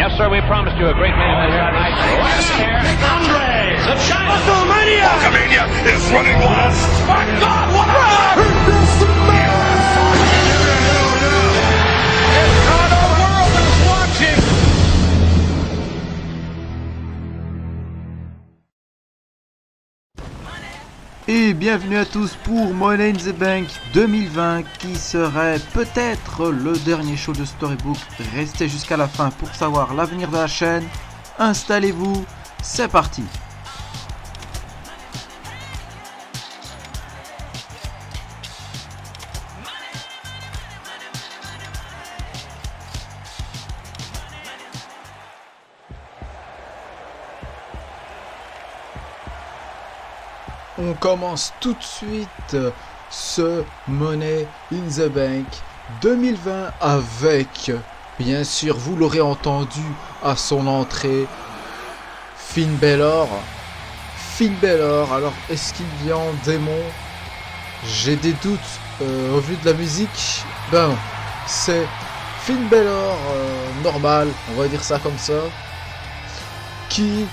Yes, sir, we promised you a great main event here tonight. Andre of China. WrestleMania! Hulkamania is running wild. My God, what a... The world is watching. Et bienvenue à tous pour Money in the Bank 2020 qui serait peut-être le dernier show de Storybook. Restez jusqu'à la fin pour savoir l'avenir de la chaîne. Installez-vous, c'est parti. On commence tout de suite ce Money in the Bank 2020 avec, bien sûr, vous l'aurez entendu à son entrée, Finn Balor. Finn Balor, alors est-ce qu'il vient en démon? J'ai des doutes au vu de la musique. Ben non, c'est Finn Balor normal, on va dire ça comme ça, qui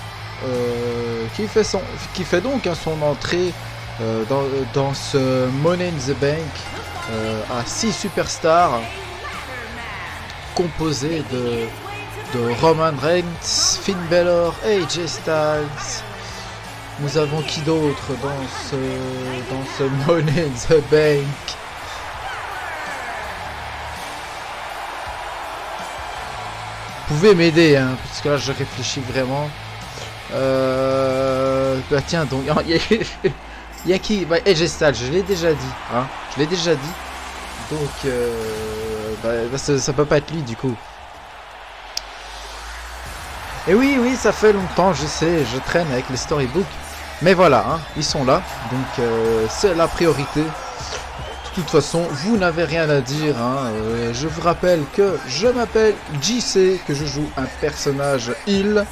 fait donc son entrée dans ce Money in the Bank à 6 superstars composés de Roman Reigns, Finn Balor, AJ Styles. Nous avons qui d'autre dans ce Money in the Bank? Vous pouvez m'aider, hein, parce que là je réfléchis vraiment. Bah tiens, donc il y a qui? Bah, AJ Styles, je l'ai déjà dit, hein, je l'ai déjà dit. Donc ça peut pas être lui du coup. Et oui, ça fait longtemps, je sais, je traîne avec les storybooks, mais voilà, hein, ils sont là, donc c'est la priorité. De toute façon, vous n'avez rien à dire, hein. Je vous rappelle que je m'appelle JC, que je joue un personnage heel.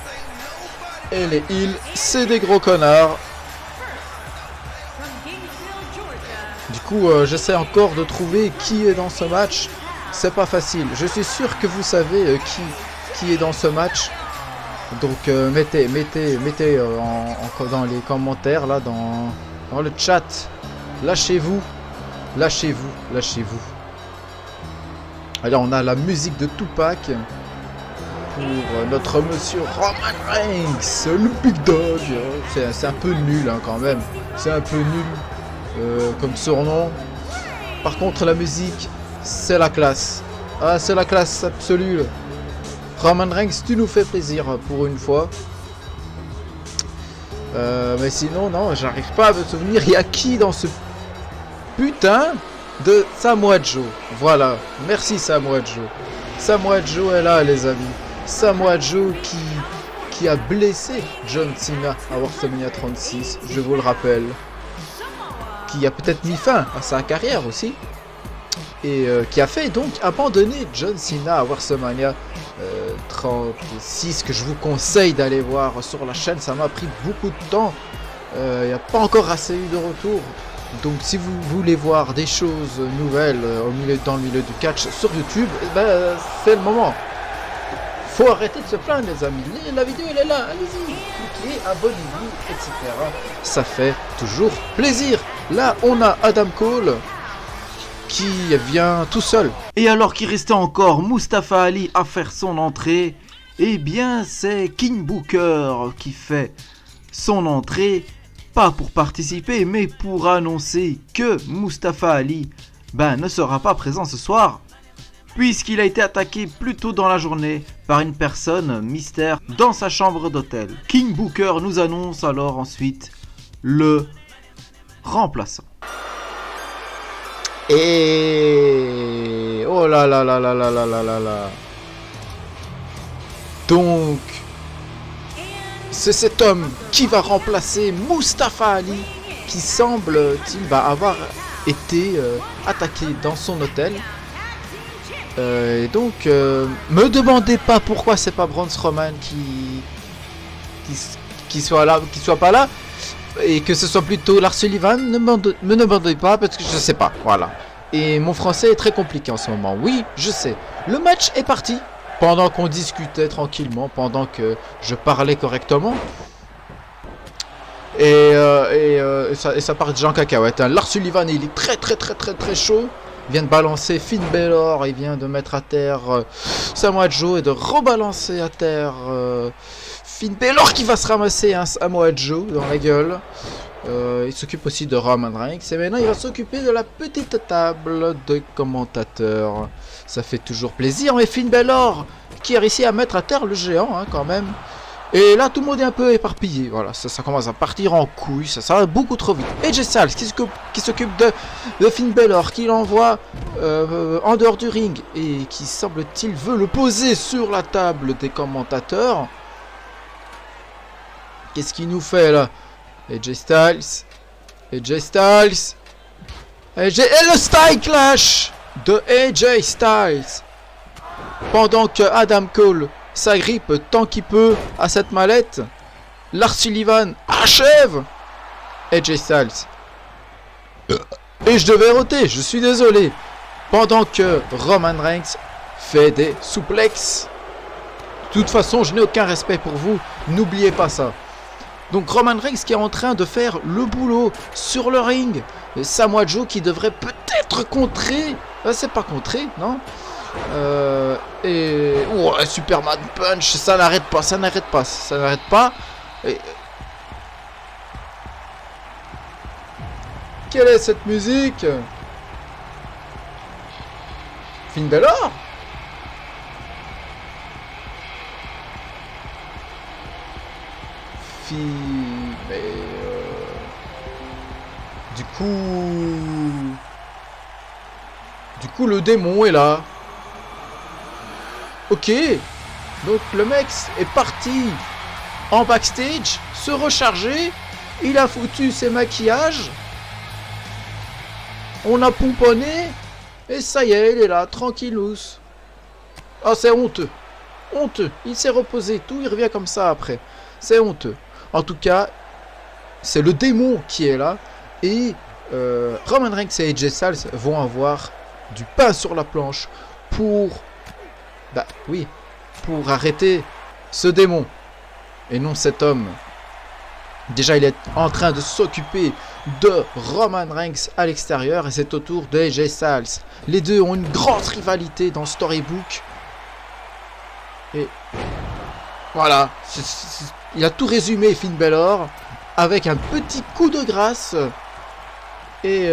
Et les heels, c'est des gros connards. Du coup, j'essaie encore de trouver qui est dans ce match. C'est pas facile. Je suis sûr que vous savez qui est dans ce match. Donc mettez dans les commentaires, là, dans le chat. Lâchez-vous. Alors, on a la musique de Tupac pour notre monsieur Roman Reigns, le Big Dog. C'est un peu nul, hein, quand même. C'est un peu nul comme surnom. Par contre, la musique, c'est la classe. Ah, c'est la classe absolue. Roman Reigns, tu nous fais plaisir pour une fois. Mais sinon, non, j'arrive pas à me souvenir. Il y a qui dans ce putain de Samoa Joe? Voilà, merci Samoa Joe. Samoa Joe est là, les amis. Samoa Joe qui a blessé John Cena à WrestleMania 36, je vous le rappelle. Qui a peut-être mis fin à sa carrière aussi. Et qui a fait donc abandonner John Cena à WrestleMania 36, que je vous conseille d'aller voir sur la chaîne. Ça m'a pris beaucoup de temps. Il n'y a pas encore assez eu de retour. Donc si vous voulez voir des choses nouvelles dans le milieu du catch sur YouTube, c'est le moment. Faut arrêter de se plaindre, les amis. La vidéo elle est là, allez-y, cliquez, abonnez-vous, etc. Ça fait toujours plaisir. Là on a Adam Cole qui vient tout seul. Et alors qu'il restait encore Mustafa Ali à faire son entrée, eh bien c'est King Booker qui fait son entrée. Pas pour participer, mais pour annoncer que Mustafa Ali ne sera pas présent ce soir, puisqu'il a été attaqué plus tôt dans la journée par une personne mystère dans sa chambre d'hôtel. King Booker nous annonce alors ensuite le remplaçant. Et oh là là là là là là là là là. Donc c'est cet homme qui va remplacer Mustafa Ali, qui semble-t-il avoir été attaqué dans son hôtel. Et donc, me demandez pas pourquoi c'est pas Braun Strowman qui soit pas là, et que ce soit plutôt Lars Sullivan. Me demandez pas parce que je sais pas. Voilà. Et mon français est très compliqué en ce moment. Oui, je sais. Le match est parti. pendant qu'on discutait tranquillement, pendant que je parlais correctement. Et ça part déjà en cacahuète. Hein. Lars Sullivan, il est très chaud. Il vient de balancer Finn Balor, il vient de mettre à terre Samoa Joe et de rebalancer à terre Finn Balor qui va se ramasser un Samoa Joe dans la gueule. Il s'occupe aussi de Roman Reigns et maintenant il va s'occuper de la petite table de commentateurs. Ça fait toujours plaisir, mais Finn Balor qui a réussi à mettre à terre le géant hein, quand même. Et là tout le monde est un peu éparpillé, voilà, ça commence à partir en couille, ça va beaucoup trop vite. AJ Styles qui s'occupe de Finn Balor, qui l'envoie en dehors du ring et qui semble-t-il veut le poser sur la table des commentateurs. Qu'est-ce qu'il nous fait là? AJ Styles, et le Style Clash de AJ Styles. Pendant que Adam Cole s'agrippe tant qu'il peut à cette mallette, Lars Sullivan achève AJ Styles. Et je devais roter, je suis désolé. Pendant que Roman Reigns fait des souplexes. De toute façon, je n'ai aucun respect pour vous, n'oubliez pas ça. Donc Roman Reigns qui est en train de faire le boulot sur le ring. Samoa Joe qui devrait peut-être contrer. C'est pas contrer, non? Superman Punch, ça n'arrête pas. Et... Quelle est cette musique? Finn Balor? Mais du coup le démon est là. Ok, donc le mec est parti en backstage, se recharger, il a foutu ses maquillages, on a pomponné, et ça y est, il est là, tranquillous. Ah, c'est honteux, il s'est reposé, tout, il revient comme ça après, c'est honteux. En tout cas, c'est le démon qui est là, et Roman Reigns et AJ Styles vont avoir du pain sur la planche pour... pour arrêter ce démon et non cet homme. Déjà, il est en train de s'occuper de Roman Reigns à l'extérieur et c'est au tour de AJ Styles. Les deux ont une grande rivalité dans Storybook. Et voilà, il a tout résumé Finn Balor avec un petit coup de grâce. Et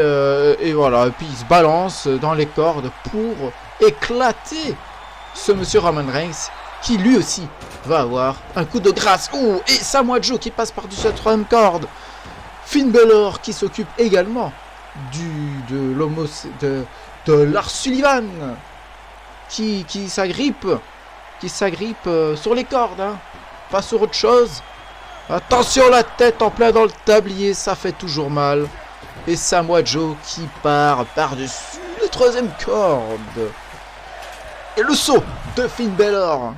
voilà, et puis il se balance dans les cordes pour éclater ce monsieur Roman Reigns qui lui aussi va avoir un coup de grâce. Oh, et Samoa Joe qui passe par-dessus cette troisième corde. Finn Balor qui s'occupe également de Lars Sullivan qui s'agrippe sur les cordes, hein, pas sur autre chose. Attention, la tête en plein dans le tablier, ça fait toujours mal. Et Samoa Joe qui part par-dessus la troisième corde. Et le saut de Finn Balor.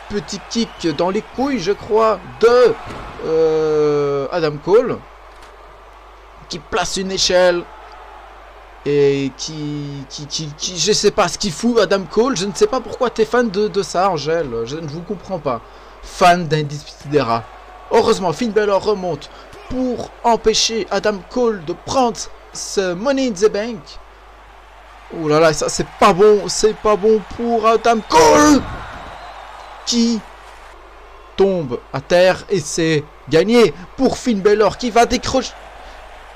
Petit kick dans les couilles, je crois, de Adam Cole. Qui place une échelle. Et qui je sais pas ce qu'il fout, Adam Cole. Je ne sais pas pourquoi tu es fan de ça, Angèle. Je ne vous comprends pas. Fan d'Undisputed Era. Heureusement, Finn Balor remonte pour empêcher Adam Cole de prendre ce Money in the Bank. Oh là là, ça c'est pas bon pour Adam Cole qui tombe à terre et c'est gagné pour Finn Balor qui va décrocher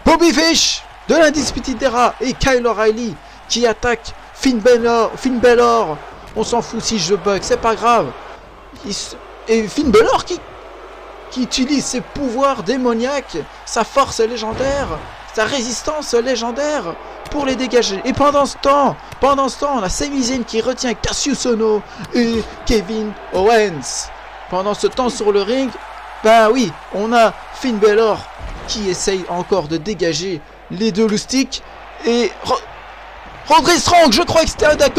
Bobby Fish de l'Undisputed Era et Kyle O'Reilly qui attaque Finn Balor. On s'en fout si je bug, c'est pas grave. Et Finn Balor qui utilise ses pouvoirs démoniaques, sa force légendaire, sa résistance légendaire pour les dégager. Et pendant ce temps, on a Sami Zayn qui retient Cassius Ohno et Kevin Owens. Pendant ce temps sur le ring, on a Finn Balor qui essaye encore de dégager les deux loustiques et Roderick Strong, je crois que c'était Adam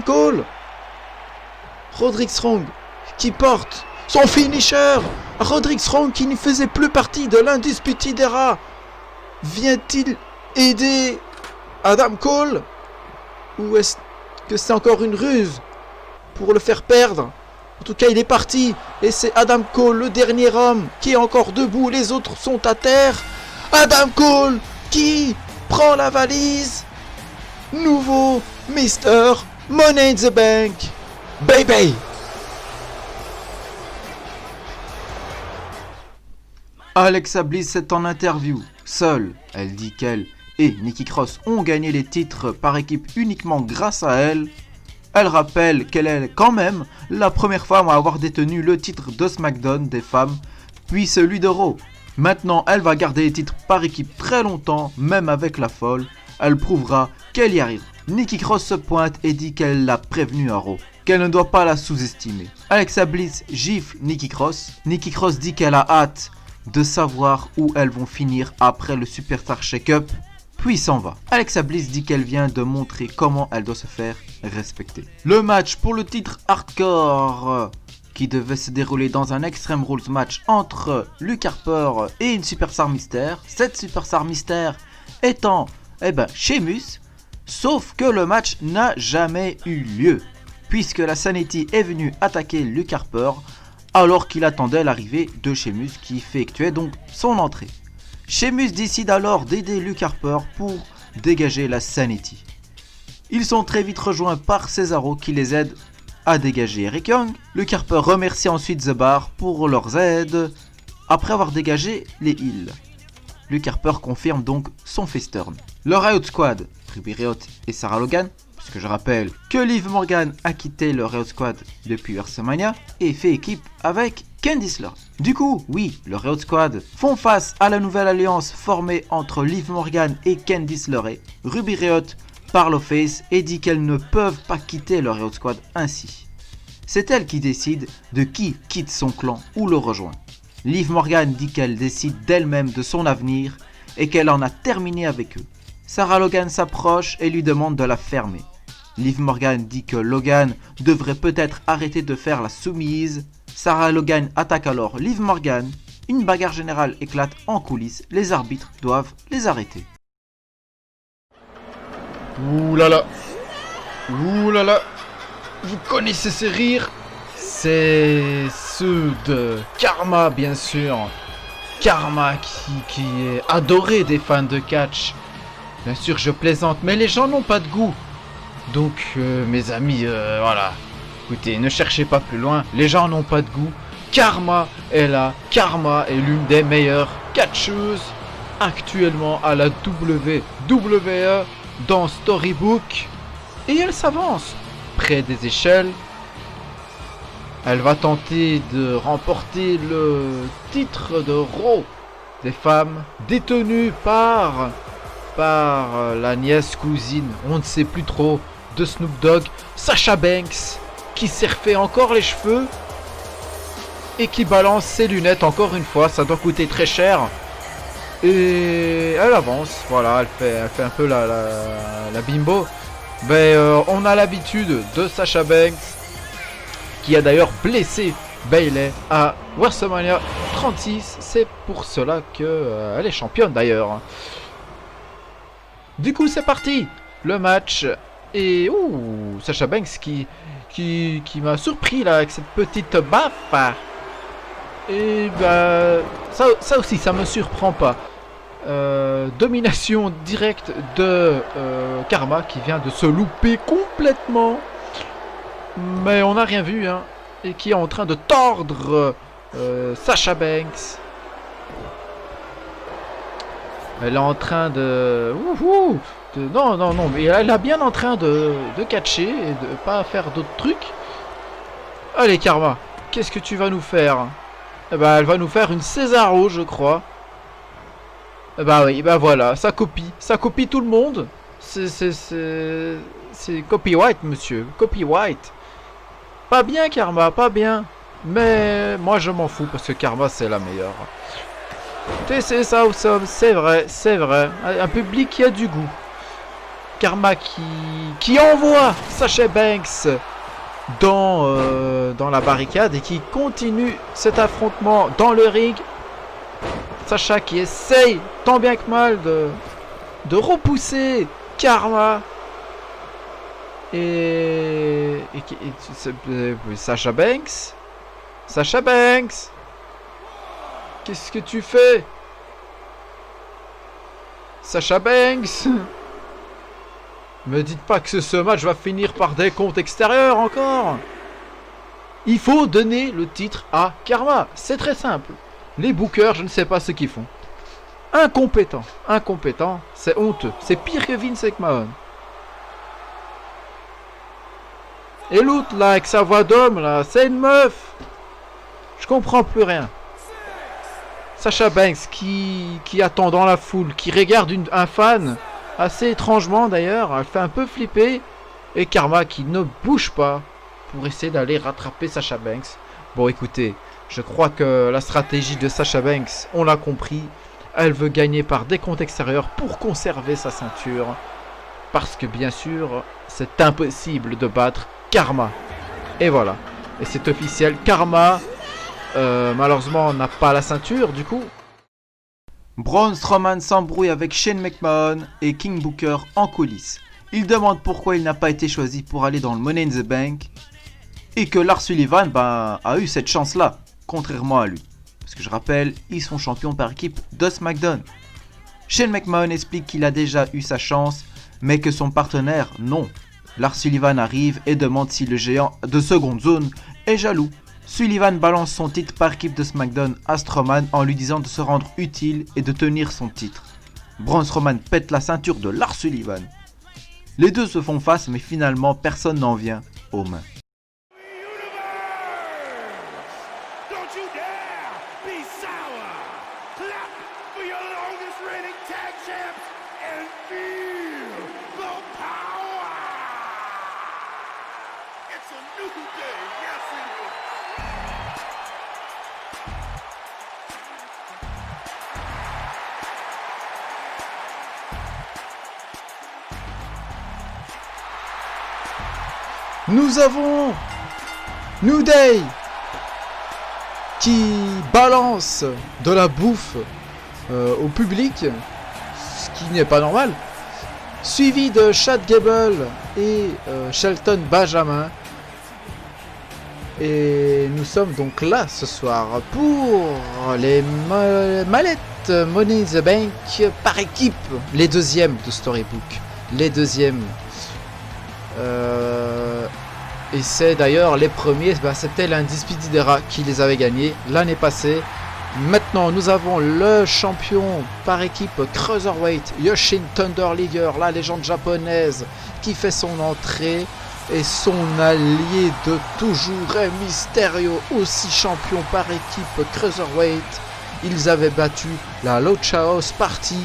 Cole. Roderick Strong qui porte son finisher. Roderick Strong qui ne faisait plus partie de l'Undisputed Era. Vient-il aider Adam Cole? Ou est-ce que c'est encore une ruse pour le faire perdre. En tout cas, il est parti. Et c'est Adam Cole, le dernier homme, qui est encore debout. Les autres sont à terre. Adam Cole qui prend la valise. Nouveau Mr. Money in the Bank. Baby. Alexa Bliss est en interview. Seule, elle dit qu'elle et Nikki Cross ont gagné les titres par équipe uniquement grâce à elle. Elle rappelle qu'elle est quand même la première femme à avoir détenu le titre de SmackDown des femmes, puis celui de Raw. Maintenant, elle va garder les titres par équipe très longtemps, même avec la folle. Elle prouvera qu'elle y arrive. Nikki Cross se pointe et dit qu'elle l'a prévenue à Raw, qu'elle ne doit pas la sous-estimer. Alexa Bliss gifle Nikki Cross. Nikki Cross dit qu'elle a hâte de savoir où elles vont finir après le Superstar Shake-Up, puis s'en va. Alexa Bliss dit qu'elle vient de montrer comment elle doit se faire respecter. Le match pour le titre hardcore qui devait se dérouler dans un Extreme Rules match entre Luke Harper et une Superstar Mystère. Cette Superstar Mystère étant, Sheamus, sauf que le match n'a jamais eu lieu, puisque la Sanity est venue attaquer Luke Harper alors qu'il attendait l'arrivée de Sheamus qui effectuait donc son entrée. Sheamus décide alors d'aider Luke Harper pour dégager la Sanity. Ils sont très vite rejoints par Cesaro qui les aide à dégager Eric Young. Luke Harper remercie ensuite The Bar pour leurs aides après avoir dégagé les Heels. Luke Harper confirme donc son face turn. Le Riot Squad, Ruby Riott et Sarah Logan, puisque je rappelle que Liv Morgan a quitté le Riot Squad depuis WrestleMania et fait équipe avec Candice LeRae. Du coup, oui, le Riot Squad font face à la nouvelle alliance formée entre Liv Morgan et Candice LeRae. Ruby Riott parle au face et dit qu'elles ne peuvent pas quitter le Riot Squad ainsi. C'est elle qui décide de qui quitte son clan ou le rejoint. Liv Morgan dit qu'elle décide d'elle-même de son avenir et qu'elle en a terminé avec eux. Sarah Logan s'approche et lui demande de la fermer. Liv Morgan dit que Logan devrait peut-être arrêter de faire la soumise. Sarah Logan attaque alors Liv Morgan. Une bagarre générale éclate en coulisses. Les arbitres doivent les arrêter. Ouh là là. Ouh là là. Vous connaissez ces rires? C'est ceux de Karma, bien sûr. Karma qui est adoré des fans de catch. Bien sûr, je plaisante, mais les gens n'ont pas de goût. Donc, mes amis, voilà. Écoutez, ne cherchez pas plus loin. Les gens n'ont pas de goût. Karma est là. Karma est l'une des meilleures catcheuses actuellement à la WWE dans Storybook. Et elle s'avance près des échelles. Elle va tenter de remporter le titre de Raw des femmes détenues par la nièce cousine, on ne sait plus trop, de Snoop Dogg, Sasha Banks, qui s'est refait encore les cheveux et qui balance ses lunettes encore une fois, ça doit coûter très cher. Et elle avance, voilà, elle fait un peu la bimbo. On a l'habitude de Sasha Banks, qui a d'ailleurs blessé Bayley à WrestleMania 36. C'est pour cela qu'elle est championne d'ailleurs. Du coup, c'est parti. Le match. Et Sasha Banks qui m'a surpris là avec cette petite baffe. Et ça aussi, ça me surprend pas. Domination directe de Karma qui vient de se louper complètement. Mais on n'a rien vu, hein. Et qui est en train de tordre Sasha Banks. Elle est en train de... Non, mais elle est bien en train de catcher et de pas faire d'autres trucs. Allez, Karma, qu'est-ce que tu vas nous faire? Elle va nous faire une Cesaro, je crois. Oui, voilà, ça copie tout le monde. C'est copyright, monsieur, copyright. Pas bien, Karma, pas bien. Mais moi, je m'en fous parce que Karma, c'est la meilleure. C'est ça, c'est vrai. Un public qui a du goût. Karma qui envoie Sasha Banks dans la barricade et qui continue cet affrontement dans le ring. Sacha qui essaye tant bien que mal de repousser Karma. Sasha Banks. Sasha Banks. Qu'est-ce que tu fais? Sasha Banks. Me dites pas que ce match va finir par des comptes extérieurs encore. Il faut donner le titre à Karma. C'est très simple. Les bookers, je ne sais pas ce qu'ils font. Incompétents. Incompétents. C'est honteux. C'est pire que Vince McMahon. Et l'autre là, avec sa voix d'homme là, c'est une meuf. Je comprends plus rien. Sasha Banks qui attend dans la foule, qui regarde un fan, assez étrangement d'ailleurs, elle fait un peu flipper. Et Karma qui ne bouge pas pour essayer d'aller rattraper Sasha Banks. Bon écoutez, je crois que la stratégie de Sasha Banks, on l'a compris. Elle veut gagner par des comptes extérieurs pour conserver sa ceinture. Parce que bien sûr, c'est impossible de battre Karma. Et voilà. Et c'est officiel, Karma, malheureusement, n'a pas la ceinture du coup. Braun Strowman s'embrouille avec Shane McMahon et King Booker en coulisses. Il demande pourquoi il n'a pas été choisi pour aller dans le Money in the Bank. Et que Lars Sullivan a eu cette chance-là, contrairement à lui. Parce que je rappelle, ils sont champions par équipe de SmackDown. Shane McMahon explique qu'il a déjà eu sa chance, mais que son partenaire, non. Lars Sullivan arrive et demande si le géant de seconde zone est jaloux. Sullivan balance son titre par équipe de SmackDown à Strowman en lui disant de se rendre utile et de tenir son titre. Braun Strowman pète la ceinture de Lars Sullivan. Les deux se font face mais finalement personne n'en vient aux mains. Nous avons New Day qui balance de la bouffe au public, ce qui n'est pas normal, suivi de Chad Gable et Shelton Benjamin. Et nous sommes donc là ce soir pour les mallettes Money in the Bank par équipe, les deuxièmes de Storybook, les deuxièmes. Et c'est d'ailleurs les premiers, c'était l'Undisputed Era qui les avait gagnés l'année passée. Maintenant nous avons le champion par équipe Cruiserweight, Yoshin Thunder Liger, la légende japonaise qui fait son entrée. Et son allié de toujours, Rey Mysterio, aussi champion par équipe Cruiserweight. Ils avaient battu la Lucha House Party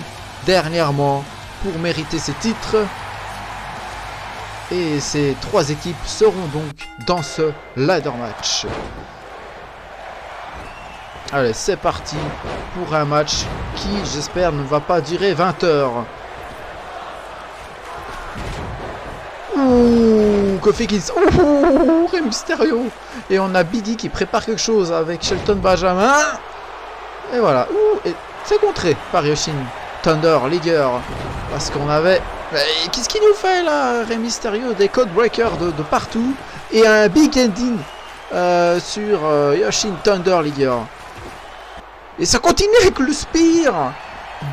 dernièrement pour mériter ces titres. Et ces trois équipes seront donc dans ce ladder match. Allez, c'est parti pour un match qui, j'espère, ne va pas durer 20 heures. Ouh, Kofi Kingston. Ouh, Rey Mysterio. Et on a Biggie qui prépare quelque chose avec Shelton Benjamin. Et voilà. Ouh, et c'est contré par Yoshin Thunder Liger. Parce qu'on avait... Qu'est-ce qu'il nous fait là, Rey Mysterio? Des codebreakers de partout. Et un big ending sur Yoshin Thunder Liger. Et ça continue avec le spear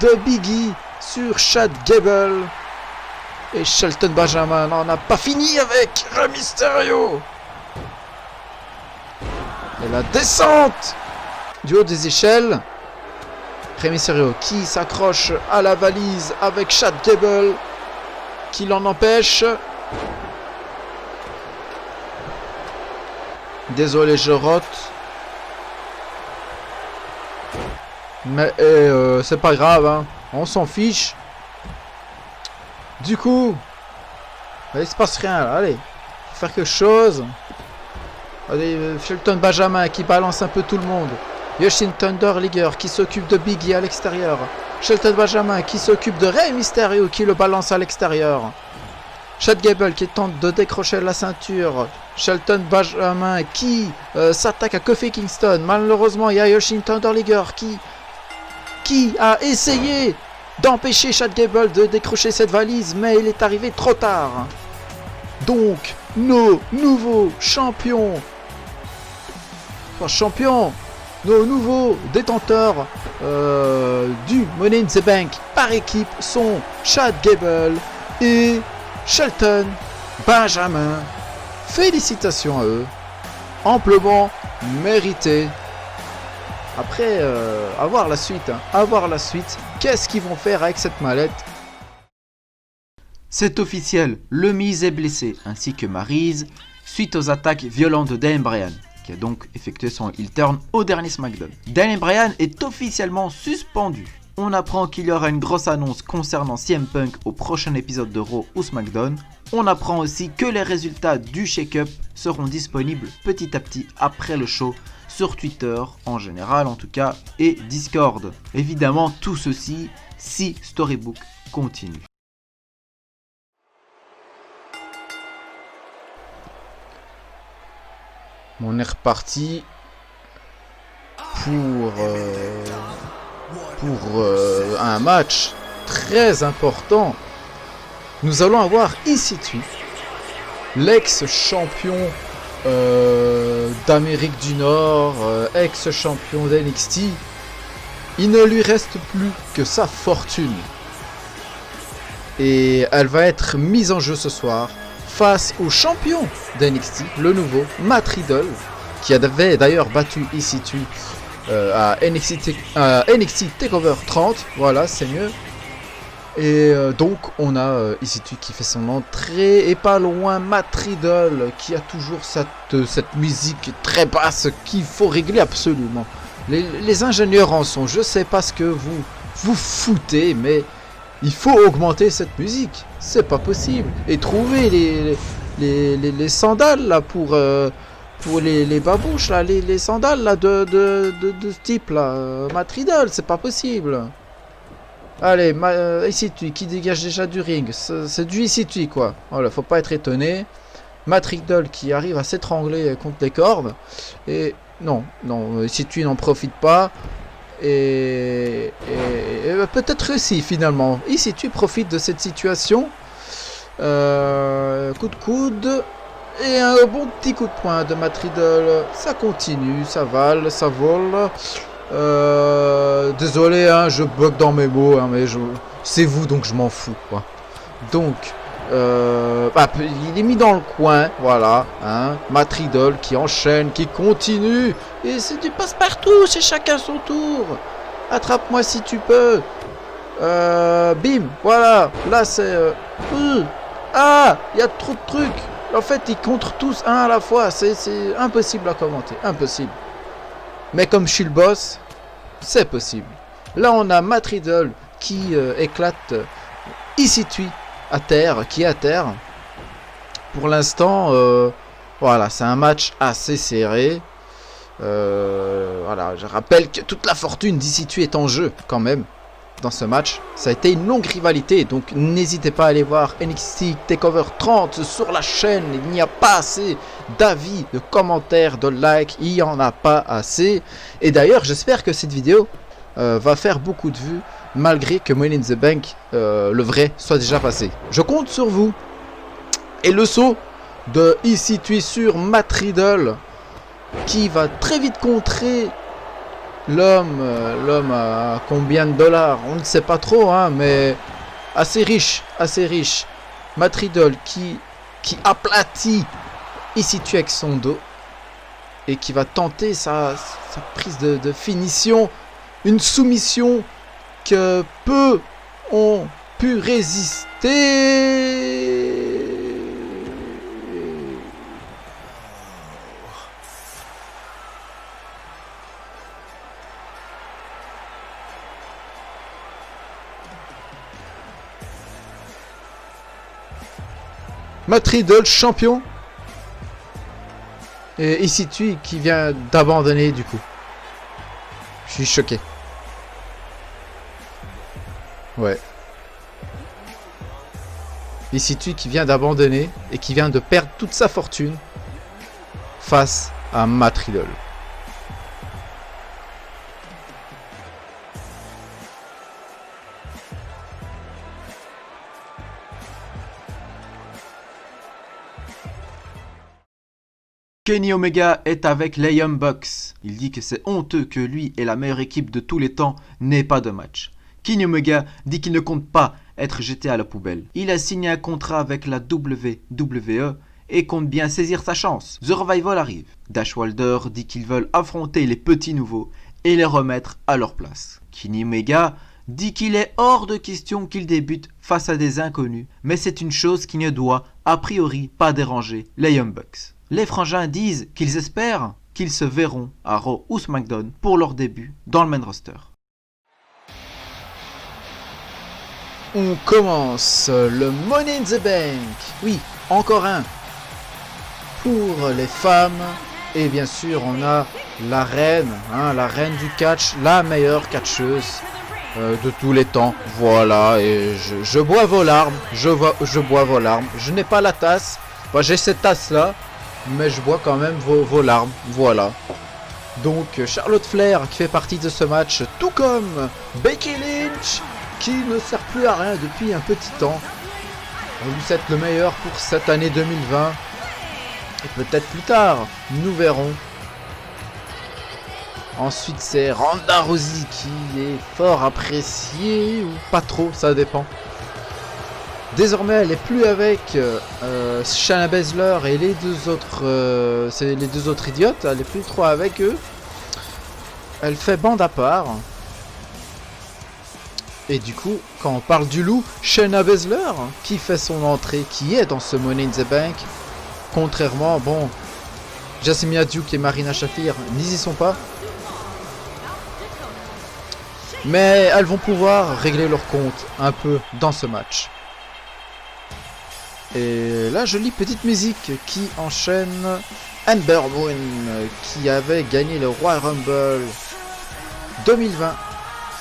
de Biggie sur Chad Gable. Et Shelton Benjamin n'en a pas fini avec Rey Mysterio. Et la descente du haut des échelles. Rey Mysterio qui s'accroche à la valise avec Chad Gable qui l'en empêche. Désolé, je rote. Mais c'est pas grave, hein. On s'en fiche. Du coup, il se passe rien là, allez, faire quelque chose. Allez, Shelton Benjamin qui balance un peu tout le monde. Yoshin Thunder Liger qui s'occupe de Biggie à l'extérieur. Shelton Benjamin qui s'occupe de Rey Mysterio qui le balance à l'extérieur. Chad Gable qui tente de décrocher la ceinture. Shelton Benjamin qui s'attaque à Kofi Kingston. Malheureusement, il y a Yoshin Thunder Liger qui a essayé d'empêcher Chad Gable de décrocher cette valise, mais il est arrivé trop tard. donc nos nouveaux champions. Enfin, champions, nos nouveaux détenteurs du Money in the Bank par équipe sont Chad Gable et Shelton Benjamin. Félicitations à eux, amplement mérité. Après, à voir la suite, qu'est-ce qu'ils vont faire avec cette mallette? C'est officiel, le Miz est blessé, ainsi que Maryse, suite aux attaques violentes de Daniel Bryan, qui a donc effectué son heel turn au dernier SmackDown. Daniel Bryan est officiellement suspendu. On apprend qu'il y aura une grosse annonce concernant CM Punk au prochain épisode de Raw ou SmackDown. On apprend aussi que les résultats du shake-up seront disponibles petit à petit après le show sur Twitter en général en tout cas et Discord. Évidemment tout ceci si Storybook continue. On est reparti pour un match très important. Nous allons avoir EC3, l'ex-champion d'Amérique du Nord, ex-champion d'NXT. Il ne lui reste plus que sa fortune. Et elle va être mise en jeu ce soir face au champion d'NXT, le nouveau Matt Riddle, qui avait d'ailleurs battu EC3 à NXT TakeOver 30. Voilà, c'est mieux. Et donc on a EC3 qui fait son entrée et pas loin Matt Riddle qui a toujours cette musique très basse qu'il faut régler absolument. Les ingénieurs en son, je sais pas ce que vous foutez, mais il faut augmenter cette musique, c'est pas possible. Et trouver les sandales là pour les babouches là, les sandales là de ce type là, Matt Riddle, c'est pas possible. Allez, EC3 qui dégage déjà du ring, c'est du EC3 quoi. Voilà, faut pas être étonné. Matt Riddle qui arrive à s'étrangler contre les cordes. Et non, EC3 n'en profite pas. Et peut-être réussi finalement. EC3 profite de cette situation. Coup de coude. Et un bon petit coup de poing de Matt Riddle. Ça continue, ça vole. Désolé, hein, je bug dans mes mots, hein, mais c'est vous donc je m'en fous quoi. Donc, il est mis dans le coin, voilà. Hein, Matt Riddle qui enchaîne, qui continue. Et c'est du passe-partout, c'est chacun son tour. Attrape-moi si tu peux. Bim, voilà. Là c'est. Ah, il y a trop de trucs. En fait, ils contre tous un à la fois. C'est impossible à commenter, impossible. Mais comme je suis le boss, c'est possible. Là, on a Matt Riddle qui éclate EC3 à terre, qui est à terre. Pour l'instant, voilà, c'est un match assez serré. Voilà, je rappelle que toute la fortune d'EC3 est en jeu quand même dans ce match. Ça a été une longue rivalité, donc n'hésitez pas à aller voir NXT TakeOver 30 sur la chaîne. Il n'y a pas assez d'avis, de commentaires, de likes, il n'y en a pas assez. Et d'ailleurs, j'espère que cette vidéo va faire beaucoup de vues, malgré que Money in the Bank, le vrai, soit déjà passé. Je compte sur vous. Et le saut de EC3 sur Matt Riddle, qui va très vite contrer l'homme à combien de dollars, on ne sait pas trop, hein, mais assez riche. Matt Riddle qui aplatit EC3 avec son dos et qui va tenter sa prise de finition, une soumission que peu ont pu résister. Matt Riddle, champion. Et EC3 qui vient d'abandonner du coup. Je suis choqué. Ouais. EC3 qui vient d'abandonner et qui vient de perdre toute sa fortune face à Matt Riddle. Kenny Omega est avec les Young Bucks. Il dit que c'est honteux que lui et la meilleure équipe de tous les temps n'aient pas de match. Kenny Omega dit qu'il ne compte pas être jeté à la poubelle. Il a signé un contrat avec la WWE et compte bien saisir sa chance. The Revival arrive. Dash Wilder dit qu'ils veulent affronter les petits nouveaux et les remettre à leur place. Kenny Omega dit qu'il est hors de question qu'il débute face à des inconnus, mais c'est une chose qui ne doit a priori pas déranger les Young Bucks. Les frangins disent qu'ils espèrent qu'ils se verront à Raw ou SmackDown pour leur début dans le main roster. On commence le Money in the Bank. Oui, encore un. Pour les femmes. Et bien sûr, on a la reine du catch, la meilleure catcheuse de tous les temps. Voilà, et je bois vos larmes. Je bois vos larmes. Je n'ai pas la tasse. Enfin, j'ai cette tasse-là. Mais je bois quand même vos larmes, voilà. Donc Charlotte Flair qui fait partie de ce match, tout comme Becky Lynch qui ne sert plus à rien depuis un petit temps. On lui souhaite le meilleur pour cette année 2020. Et peut-être plus tard, nous verrons. Ensuite c'est Ronda Rousey qui est fort appréciée ou pas trop, ça dépend. Désormais, elle n'est plus avec Shayna Baszler et les deux autres idiotes. Elle n'est plus trop avec eux. Elle fait bande à part. Et du coup, quand on parle du loup, Shayna Baszler, qui fait son entrée, qui est dans ce Money in the Bank, contrairement, bon, Jasmine Duke et Marina Shafir n'y sont pas. Mais elles vont pouvoir régler leur compte un peu dans ce match. Et la jolie petite musique qui enchaîne Ember Moon qui avait gagné le Royal Rumble 2020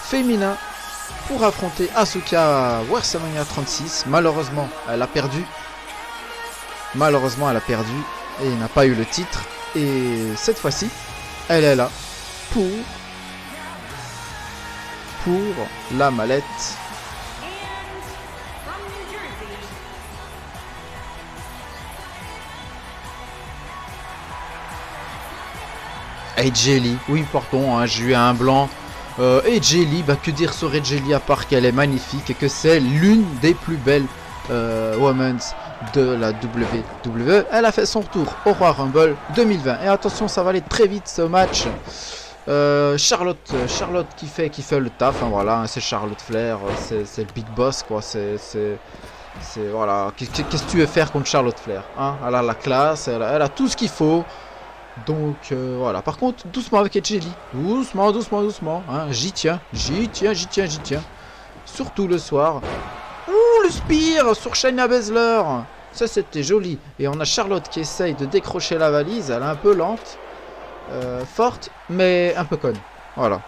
féminin pour affronter Asuka à WrestleMania 36. Malheureusement, elle a perdu. Et n'a pas eu le titre. Et cette fois-ci, elle est là pour la mallette. AJ Lee, oui pardon, hein, j'ai eu un blanc. AJ Lee, que dire sur AJ Lee à part qu'elle est magnifique et que c'est l'une des plus belles women's de la WWE. Elle a fait son retour au Royal Rumble 2020. Et attention, ça va aller très vite ce match. Charlotte qui fait le taf, hein, voilà, hein, c'est Charlotte Flair, c'est le big boss quoi, c'est voilà, qu'est-ce que tu veux faire contre Charlotte Flair, hein, elle a la classe, elle a tout ce qu'il faut. Donc voilà, par contre doucement avec AJ Lee, doucement, hein. J'y tiens, surtout le soir. Ouh, le spear sur Shayna Baszler, ça c'était joli. Et on a Charlotte qui essaye de décrocher la valise, elle est un peu lente, forte mais un peu conne, voilà.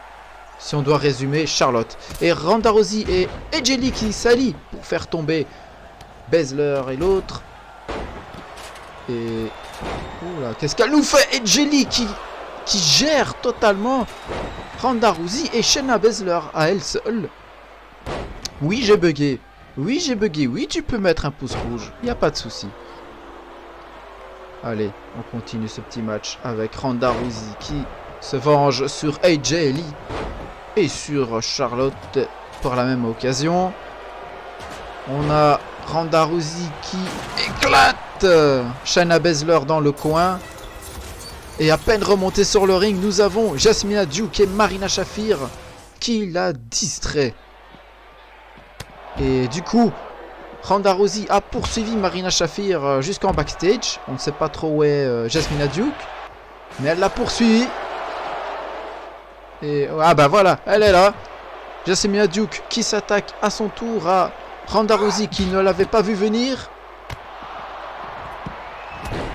Si on doit résumer, Charlotte et Ronda Rousey et AJ Lee qui s'allient pour faire tomber Baszler et l'autre. Et oula, qu'est-ce qu'elle nous fait? AJ Lee qui gère totalement Ronda Rousey et Shayna Baszler à elle seule. Oui, j'ai bugué. Oui, tu peux mettre un pouce rouge. Il n'y a pas de souci. Allez, on continue ce petit match avec Ronda Rousey qui se venge sur AJ Lee et sur Charlotte pour la même occasion. On a Ronda Rousey qui éclate Shayna Baszler dans le coin. Et à peine remonté sur le ring, nous avons Jasmine Duke et Marina Shafir qui la distrait. Et du coup, Ronda Rousey a poursuivi Marina Shafir jusqu'en backstage. On ne sait pas trop où est Jasmine Duke, mais elle l'a poursuivi. Et ah bah voilà, elle est là. Jasmine Duke qui s'attaque à son tour à Ronda Rousey qui ne l'avait pas vu venir.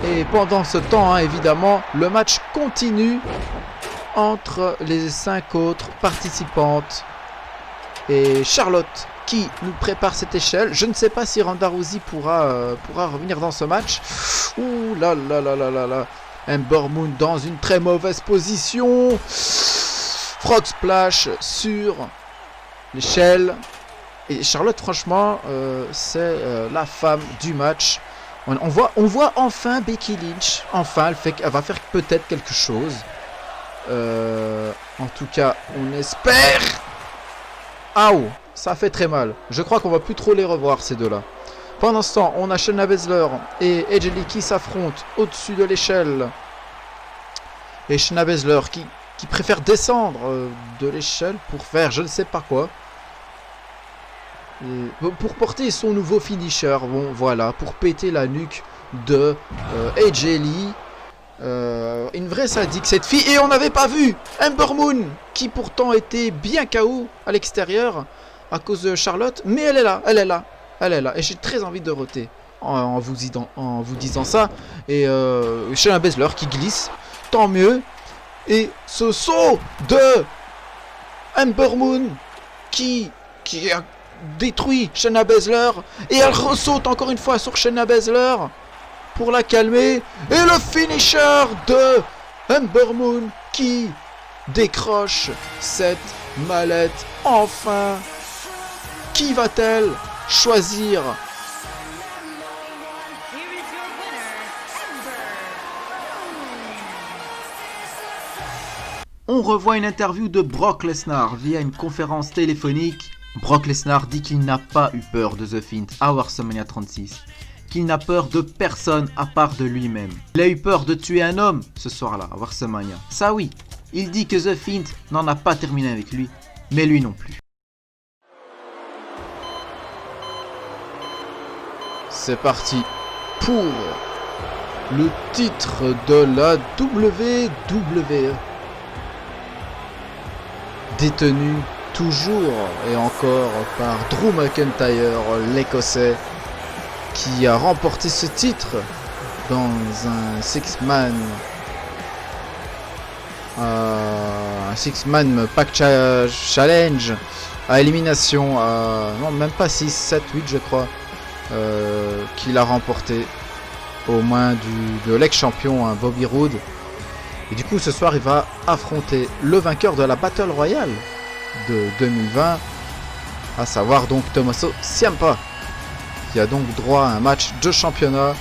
Et pendant ce temps, hein, évidemment, le match continue entre les 5 autres participantes. Et Charlotte qui nous prépare cette échelle. Je ne sais pas si Ronda Rousey pourra revenir dans ce match. Ouh là là là là là là. Ember Moon dans une très mauvaise position. Frog Splash sur l'échelle. Et Charlotte, franchement, c'est la femme du match. On voit enfin Becky Lynch. Enfin, elle va faire peut-être quelque chose. En tout cas, on espère. Aouh, ça fait très mal. Je crois qu'on va plus trop les revoir, ces deux-là. Pendant ce temps, on a Shayna Baszler et Edge Lee qui s'affrontent au-dessus de l'échelle. Et Shayna Baszler qui préfère descendre de l'échelle pour faire je ne sais pas quoi. Et pour porter son nouveau finisher, bon voilà, pour péter la nuque de Edge Lee. Une vraie sadique cette fille. Et on n'avait pas vu Ember Moon, qui pourtant était bien KO à l'extérieur à cause de Charlotte. Mais elle est là, elle est là, elle est là. Et j'ai très envie de roter en vous disant ça. Et Shayna Baszler qui glisse, tant mieux. Et ce saut de Ember Moon qui a détruit Shayna Baszler. Et elle ressaute encore une fois sur Shayna Baszler pour la calmer. Et le finisher de Ember Moon qui décroche cette mallette. Enfin, qui va-t-elle choisir? On revoit une interview de Brock Lesnar via une conférence téléphonique. Brock Lesnar dit qu'il n'a pas eu peur de The Fiend à WrestleMania 36. Qu'il n'a peur de personne à part de lui-même. Il a eu peur de tuer un homme ce soir-là à WrestleMania. Ça oui, il dit que The Fiend n'en a pas terminé avec lui, mais lui non plus. C'est parti pour le titre de la WWE. Détenu toujours et encore par Drew McIntyre, l'Écossais, qui a remporté ce titre dans un six-man pack challenge à élimination, non même pas 6, 7, 8 je crois, qu'il a remporté aux mains de l'ex-champion Bobby Roode. Et du coup ce soir il va affronter le vainqueur de la Battle Royale de 2020, à savoir donc Tommaso Ciampa, qui a donc droit à un match de championnat.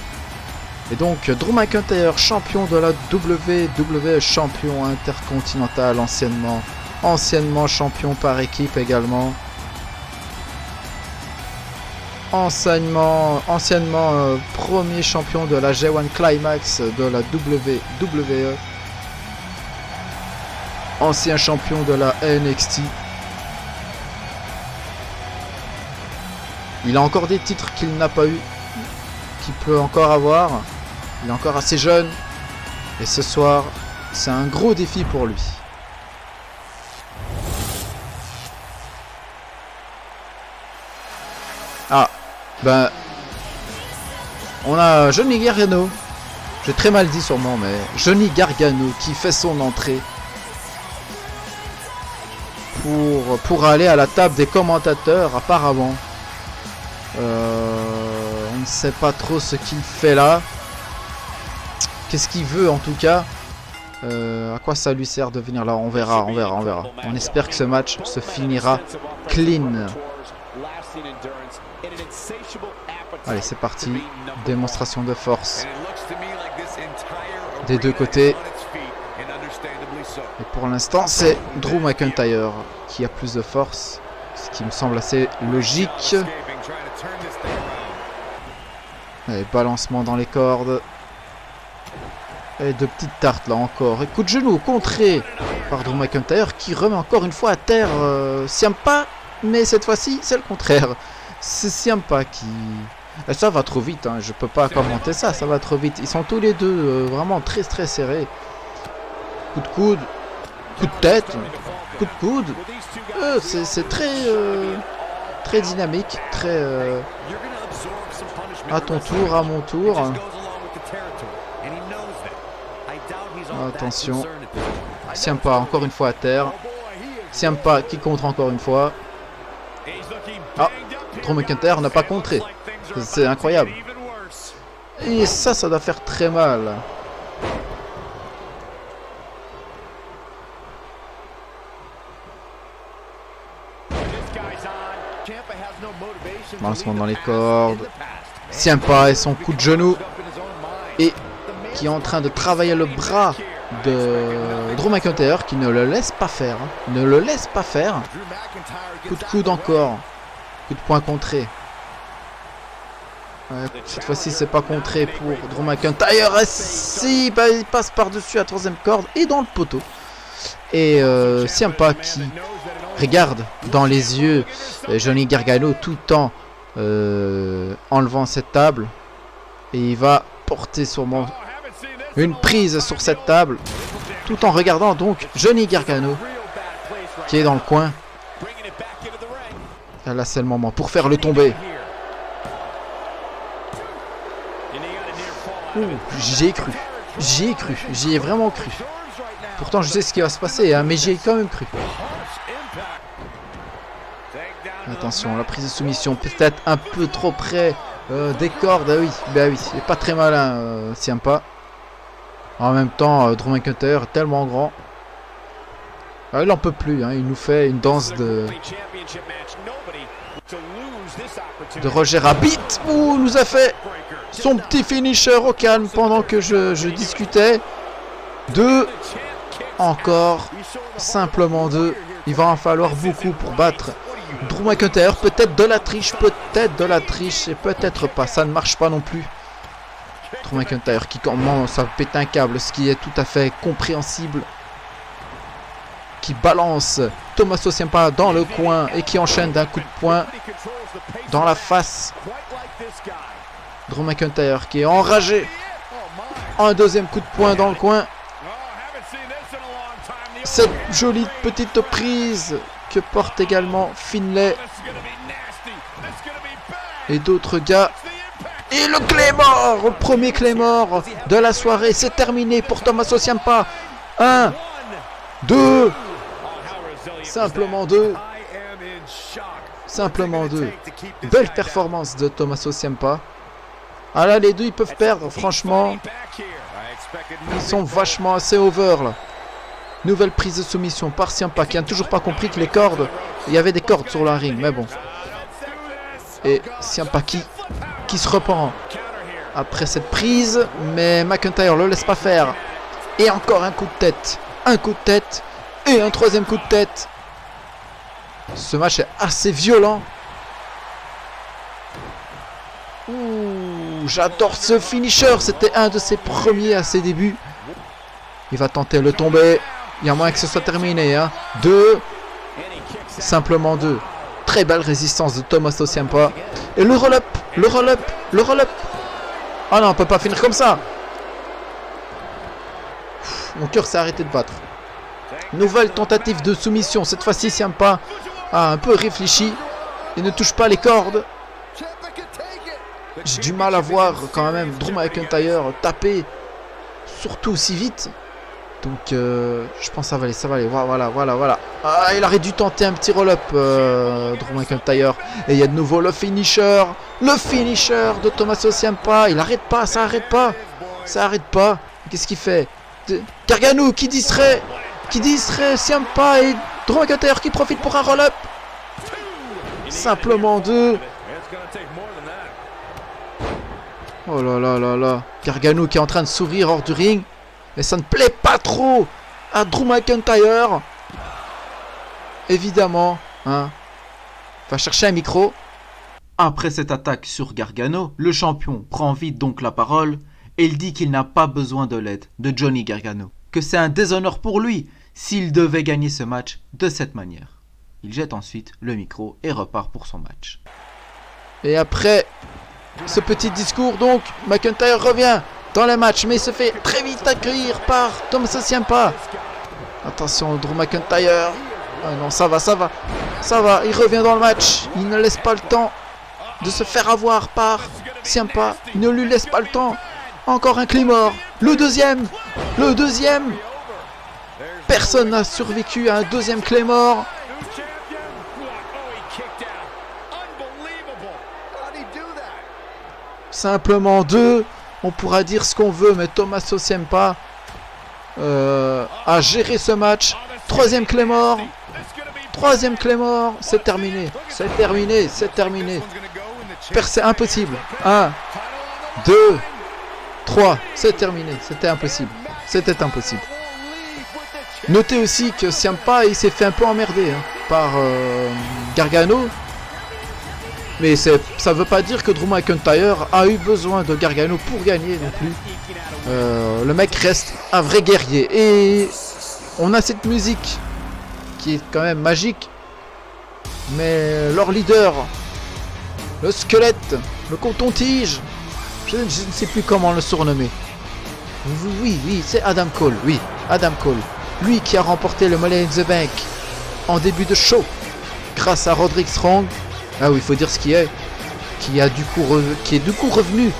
Et donc Drew McIntyre, champion de la WWE, champion intercontinental anciennement champion par équipe également. Anciennement premier champion de la G1 Climax de la WWE. Ancien champion de la NXT. Il a encore des titres qu'il n'a pas eu, qu'il peut encore avoir. Il est encore assez jeune. Et ce soir, c'est un gros défi pour lui. Ah, ben... on a Johnny Gargano. J'ai très mal dit sûrement, mais Johnny Gargano qui fait son entrée pour aller à la table des commentateurs apparemment. On ne sait pas trop ce qu'il fait là. Qu'est-ce qu'il veut en tout cas. À quoi ça lui sert de venir là? On verra. On espère que ce match se finira clean. Allez, c'est parti. Démonstration de force des deux côtés. Et pour l'instant, c'est Drew McIntyre qui a plus de force, ce qui me semble assez logique. Allez, balancement dans les cordes. Et de petites tartes là encore. Et coup de genou contré par Drew McIntyre qui remet encore une fois à terre Ciampa. Mais cette fois-ci, c'est le contraire. C'est Ciampa qui... Et ça va trop vite, hein. Je peux pas commenter ça, ça va trop vite. Ils sont tous les deux vraiment très serrés. Coup de coude, coup de tête, coup de coude. C'est très dynamique, très... à ton tour, à mon tour. Attention. Ciampa encore une fois à terre. Ciampa qui contre encore une fois. Ah, Drew McIntyre n'a pas contré. C'est incroyable. Et ça doit faire très mal. Balancement dans les cordes. Ciampa et son coup de genou. Et qui est en train de travailler le bras de Drew McIntyre, qui ne le laisse pas faire. Hein. Ne le laisse pas faire. Coup de coude encore. Coup de poing contré. Ouais, cette fois-ci, c'est pas contré pour Drew McIntyre. Et si, bah, il passe par-dessus la troisième corde et dans le poteau. Et Ciampa qui regarde dans les yeux Johnny Gargano tout en enlevant cette table. Et il va porter sûrement une prise sur cette table. Tout en regardant donc Johnny Gargano qui est dans le coin. Et là, c'est le moment pour faire le tomber. J'y ai cru. J'y ai cru. J'y ai vraiment cru. Pourtant, je sais ce qui va se passer, hein, mais j'y ai quand même cru. Attention, la prise de soumission peut-être un peu trop près des cordes. Ah oui, bah oui, il n'est pas très malin, Ciampa. En même temps, Drew McIntyre est tellement grand. Ah, il n'en peut plus, hein, il nous fait une danse de Roger Rabbit. Ouh, nous a fait son petit finisher au calme pendant que je discutais. 2. Encore. Simplement 2. Il va en falloir beaucoup pour battre Drew McIntyre. Peut-être de la triche. Peut-être de la triche. Et peut-être pas. Ça ne marche pas non plus. Drew McIntyre qui commence à péter un câble. Ce qui est tout à fait compréhensible. Qui balance Tommaso Ciampa dans le coin. Et qui enchaîne d'un coup de poing dans la face. Drew McIntyre qui est enragé. Un deuxième coup de poing dans le coin. Cette jolie petite prise que porte également Finlay. Et d'autres gars. Et le Claymore, le premier Claymore de la soirée. C'est terminé pour Tommaso Ciampa. 1, 2. Simplement 2. Simplement 2. Belle performance de Tommaso Ciampa. Ah là, les deux, ils peuvent perdre, franchement. Ils sont vachement assez over, là. Nouvelle prise de soumission par Ciampa, qui n'a toujours pas compris que les cordes... Il y avait des cordes sur la ring, mais bon. Et Ciampa qui se reprend après cette prise. Mais McIntyre le laisse pas faire. Et encore un coup de tête. Un coup de tête. Et un troisième coup de tête. Ce match est assez violent. Ouh, j'adore ce finisher. C'était un de ses premiers à ses débuts. Il va tenter le tomber. Il y a moyen que ce soit terminé. Hein. 2. Simplement 2. Très belle résistance de Tommaso Ciampa. Et le roll-up. Le roll-up. Le roll-up. Ah non, on peut pas finir comme ça. Mon cœur s'est arrêté de battre. Nouvelle tentative de soumission. Cette fois-ci, Ciampa a un peu réfléchi. Il ne touche pas les cordes. J'ai du mal à voir quand même Drew McIntyre taper surtout aussi vite. Donc je pense que ça va aller. Voilà. Ah, il aurait dû tenter un petit roll-up Drew McIntyre. Et il y a de nouveau le finisher. Le finisher de Tommaso Ciampa. Il arrête pas, ça arrête pas. Ça arrête pas. Qu'est-ce qu'il fait? Gargano qui distrait Ciampa et Drew McIntyre qui profite pour un roll-up. Simplement 2. Oh là. Gargano qui est en train de sourire hors du ring. Mais ça ne plaît pas trop à Drew McIntyre. Évidemment, hein. Va chercher un micro. Après cette attaque sur Gargano, le champion prend vite donc la parole et il dit qu'il n'a pas besoin de l'aide de Johnny Gargano. Que c'est un déshonneur pour lui s'il devait gagner ce match de cette manière. Il jette ensuite le micro et repart pour son match. Et après ce petit discours, donc, McIntyre revient dans le match, mais il se fait très vite accueillir par Tommaso Ciampa. Attention, Drew McIntyre. Ah non, ça va. Il revient dans le match. Il ne laisse pas le temps de se faire avoir par Ciampa. Il ne lui laisse pas le temps. Encore un Claymore. Le deuxième. Personne n'a survécu à un deuxième Claymore. Simplement 2. On pourra dire ce qu'on veut, mais Tommaso Ciampa a géré ce match. Troisième Claymore. C'est terminé. C'est impossible. 1, 2, 3. C'est terminé. C'était impossible. C'était impossible. Notez aussi que Ciampa, il s'est fait un peu emmerder par Gargano. Mais ça veut pas dire que Drew McIntyre a eu besoin de Gargano pour gagner non plus. Le mec reste un vrai guerrier. Et on a cette musique qui est quand même magique. Mais leur leader, le squelette, le coton-tige, je ne sais plus comment le surnommer. Oui, c'est Adam Cole. Oui, Adam Cole. Lui qui a remporté le Money in the Bank en début de show grâce à Roderick Strong. Ah oui, il faut dire ce qui est. Qui est du coup revenu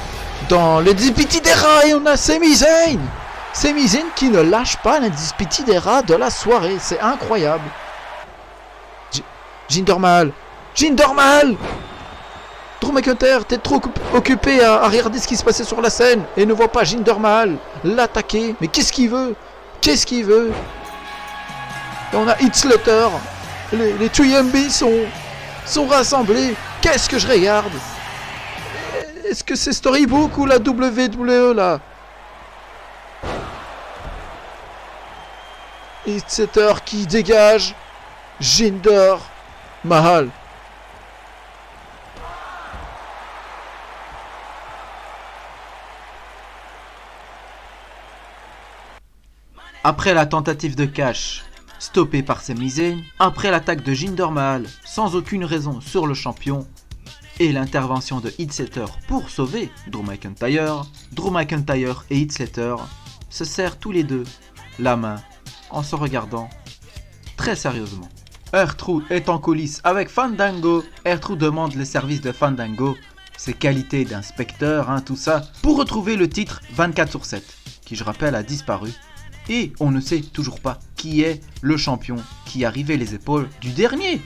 dans l'Undisputed Era. Et on a Sami Zayn. Sami Zayn qui ne lâche pas l'Undisputed Era de la soirée. C'est incroyable. Jinder Mahal. Drew McIntyre, t'es trop occupé à regarder ce qui se passait sur la scène et ne voit pas Jinder Mahal l'attaquer. Mais qu'est-ce qu'il veut? Et on a Heath Slater. Les 3MB sont rassemblés. Qu'est-ce que je regarde? Est-ce que c'est Storybook ou la WWE là? Heath Slater qui dégage Jinder Mahal. Après la tentative de cash stoppée par Sami Zayn, après l'attaque de Jinder Mahal sans aucune raison sur le champion et l'intervention de Heath Slater pour sauver Drew McIntyre et Heath Slater se serrent tous les deux la main en se regardant très sérieusement. R-Truth est en coulisses avec Fandango. R-Truth demande les services de Fandango, ses qualités d'inspecteur, tout ça, pour retrouver le titre 24/7, qui je rappelle a disparu. Et on ne sait toujours pas qui est le champion qui a rivé les épaules du dernier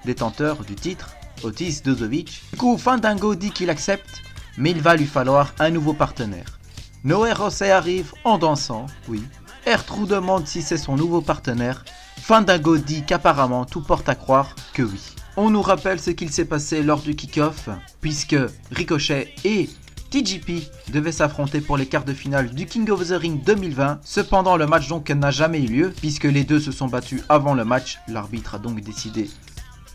détenteur du titre, Otis Dozovic. Du coup, Fandango dit qu'il accepte, mais il va lui falloir un nouveau partenaire. Noé Rosé arrive en dansant, oui. R-Truth demande si c'est son nouveau partenaire. Fandango dit qu'apparemment tout porte à croire que oui. On nous rappelle ce qu'il s'est passé lors du kick-off, puisque Ricochet et TJP devaient s'affronter pour les quarts de finale du King of the Ring 2020. Cependant, le match donc n'a jamais eu lieu, puisque les deux se sont battus avant le match. L'arbitre a donc décidé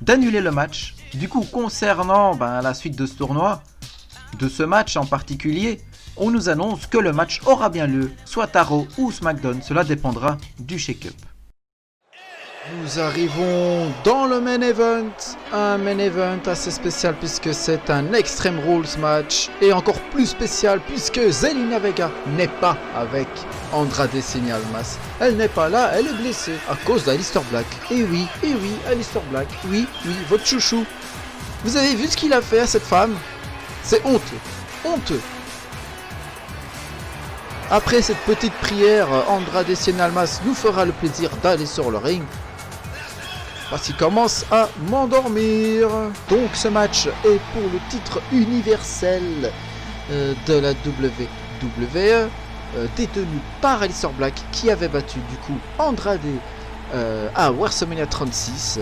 d'annuler le match. Du coup, concernant la suite de ce tournoi, de ce match en particulier, on nous annonce que le match aura bien lieu, soit à Raw ou SmackDown, cela dépendra du shake-up. Nous arrivons dans le main event, un main event assez spécial puisque c'est un Extreme Rules match et encore plus spécial puisque Zelina Vega n'est pas avec Andrade Cien Almas. Elle n'est pas là, elle est blessée à cause d'Aleister Black. Et oui, Aleister Black, oui, votre chouchou. Vous avez vu ce qu'il a fait à cette femme? C'est honteux. Après cette petite prière, Andrade Cien Almas nous fera le plaisir d'aller sur le ring. Parce qu'il commence à m'endormir. Donc ce match est pour le titre universel de la WWE, détenu par Aleister Black qui avait battu du coup Andrade à WrestleMania 36.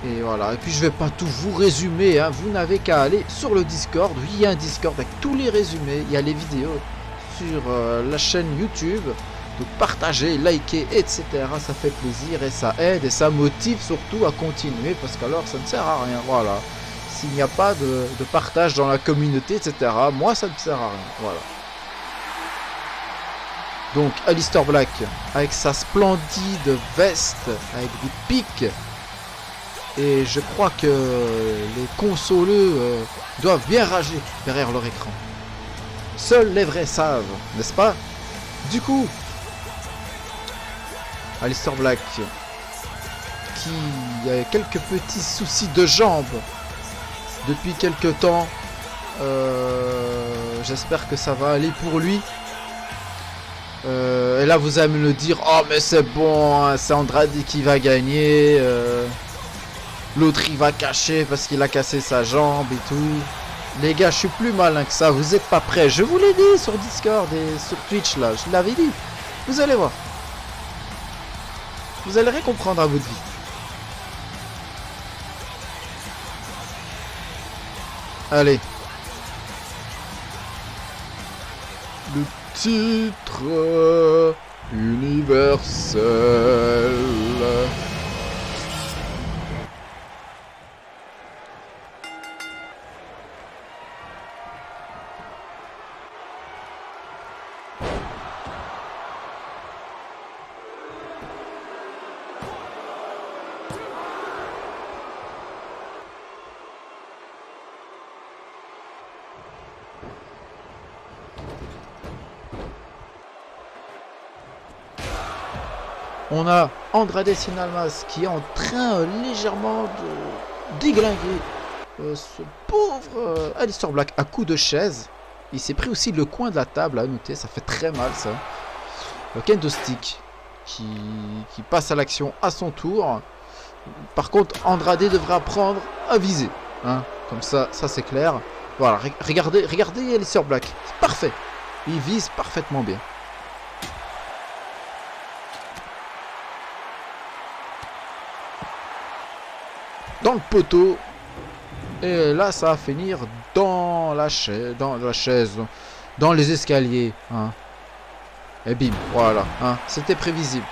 Et voilà, et puis je vais pas tout vous résumer, vous n'avez qu'à aller sur le Discord. Oui, il y a un Discord avec tous les résumés, il y a les vidéos sur la chaîne YouTube. Donc partagez, likez, etc. Ça fait plaisir et ça aide et ça motive surtout à continuer parce qu'alors ça ne sert à rien. Voilà. S'il n'y a pas de partage dans la communauté, etc. Moi ça ne sert à rien. Voilà. Donc Aleister Black avec sa splendide veste avec des pics. Et je crois que les consoleux doivent bien rager derrière leur écran. Seuls les vrais savent, n'est-ce pas? Du coup, Aleister Black qui a quelques petits soucis de jambes depuis quelques temps. J'espère que ça va aller pour lui. Et là vous allez me le dire, oh mais c'est bon, c'est Andrade qui va gagner. L'autre il va cacher parce qu'il a cassé sa jambe et tout. Les gars, je suis plus malin que ça, vous êtes pas prêts. Je vous l'ai dit sur Discord et sur Twitch là, je l'avais dit. Vous allez voir. Vous allez rien comprendre à votre vie. Allez, le titre universel. On a Andrade Cien Almas qui est en train légèrement de déglinguer ce pauvre Aleister Black à coups de chaise. Il s'est pris aussi le coin de la table, à noter, ça fait très mal ça. Kendo Stick qui passe à l'action à son tour. Par contre, Andrade devra apprendre à viser. Hein. Comme ça c'est clair. Voilà, regardez Aleister Black, c'est parfait. Il vise parfaitement bien. Dans le poteau. Et là, ça va finir dans la chaise, dans les escaliers. Hein. Et bim, voilà. Hein. C'était prévisible.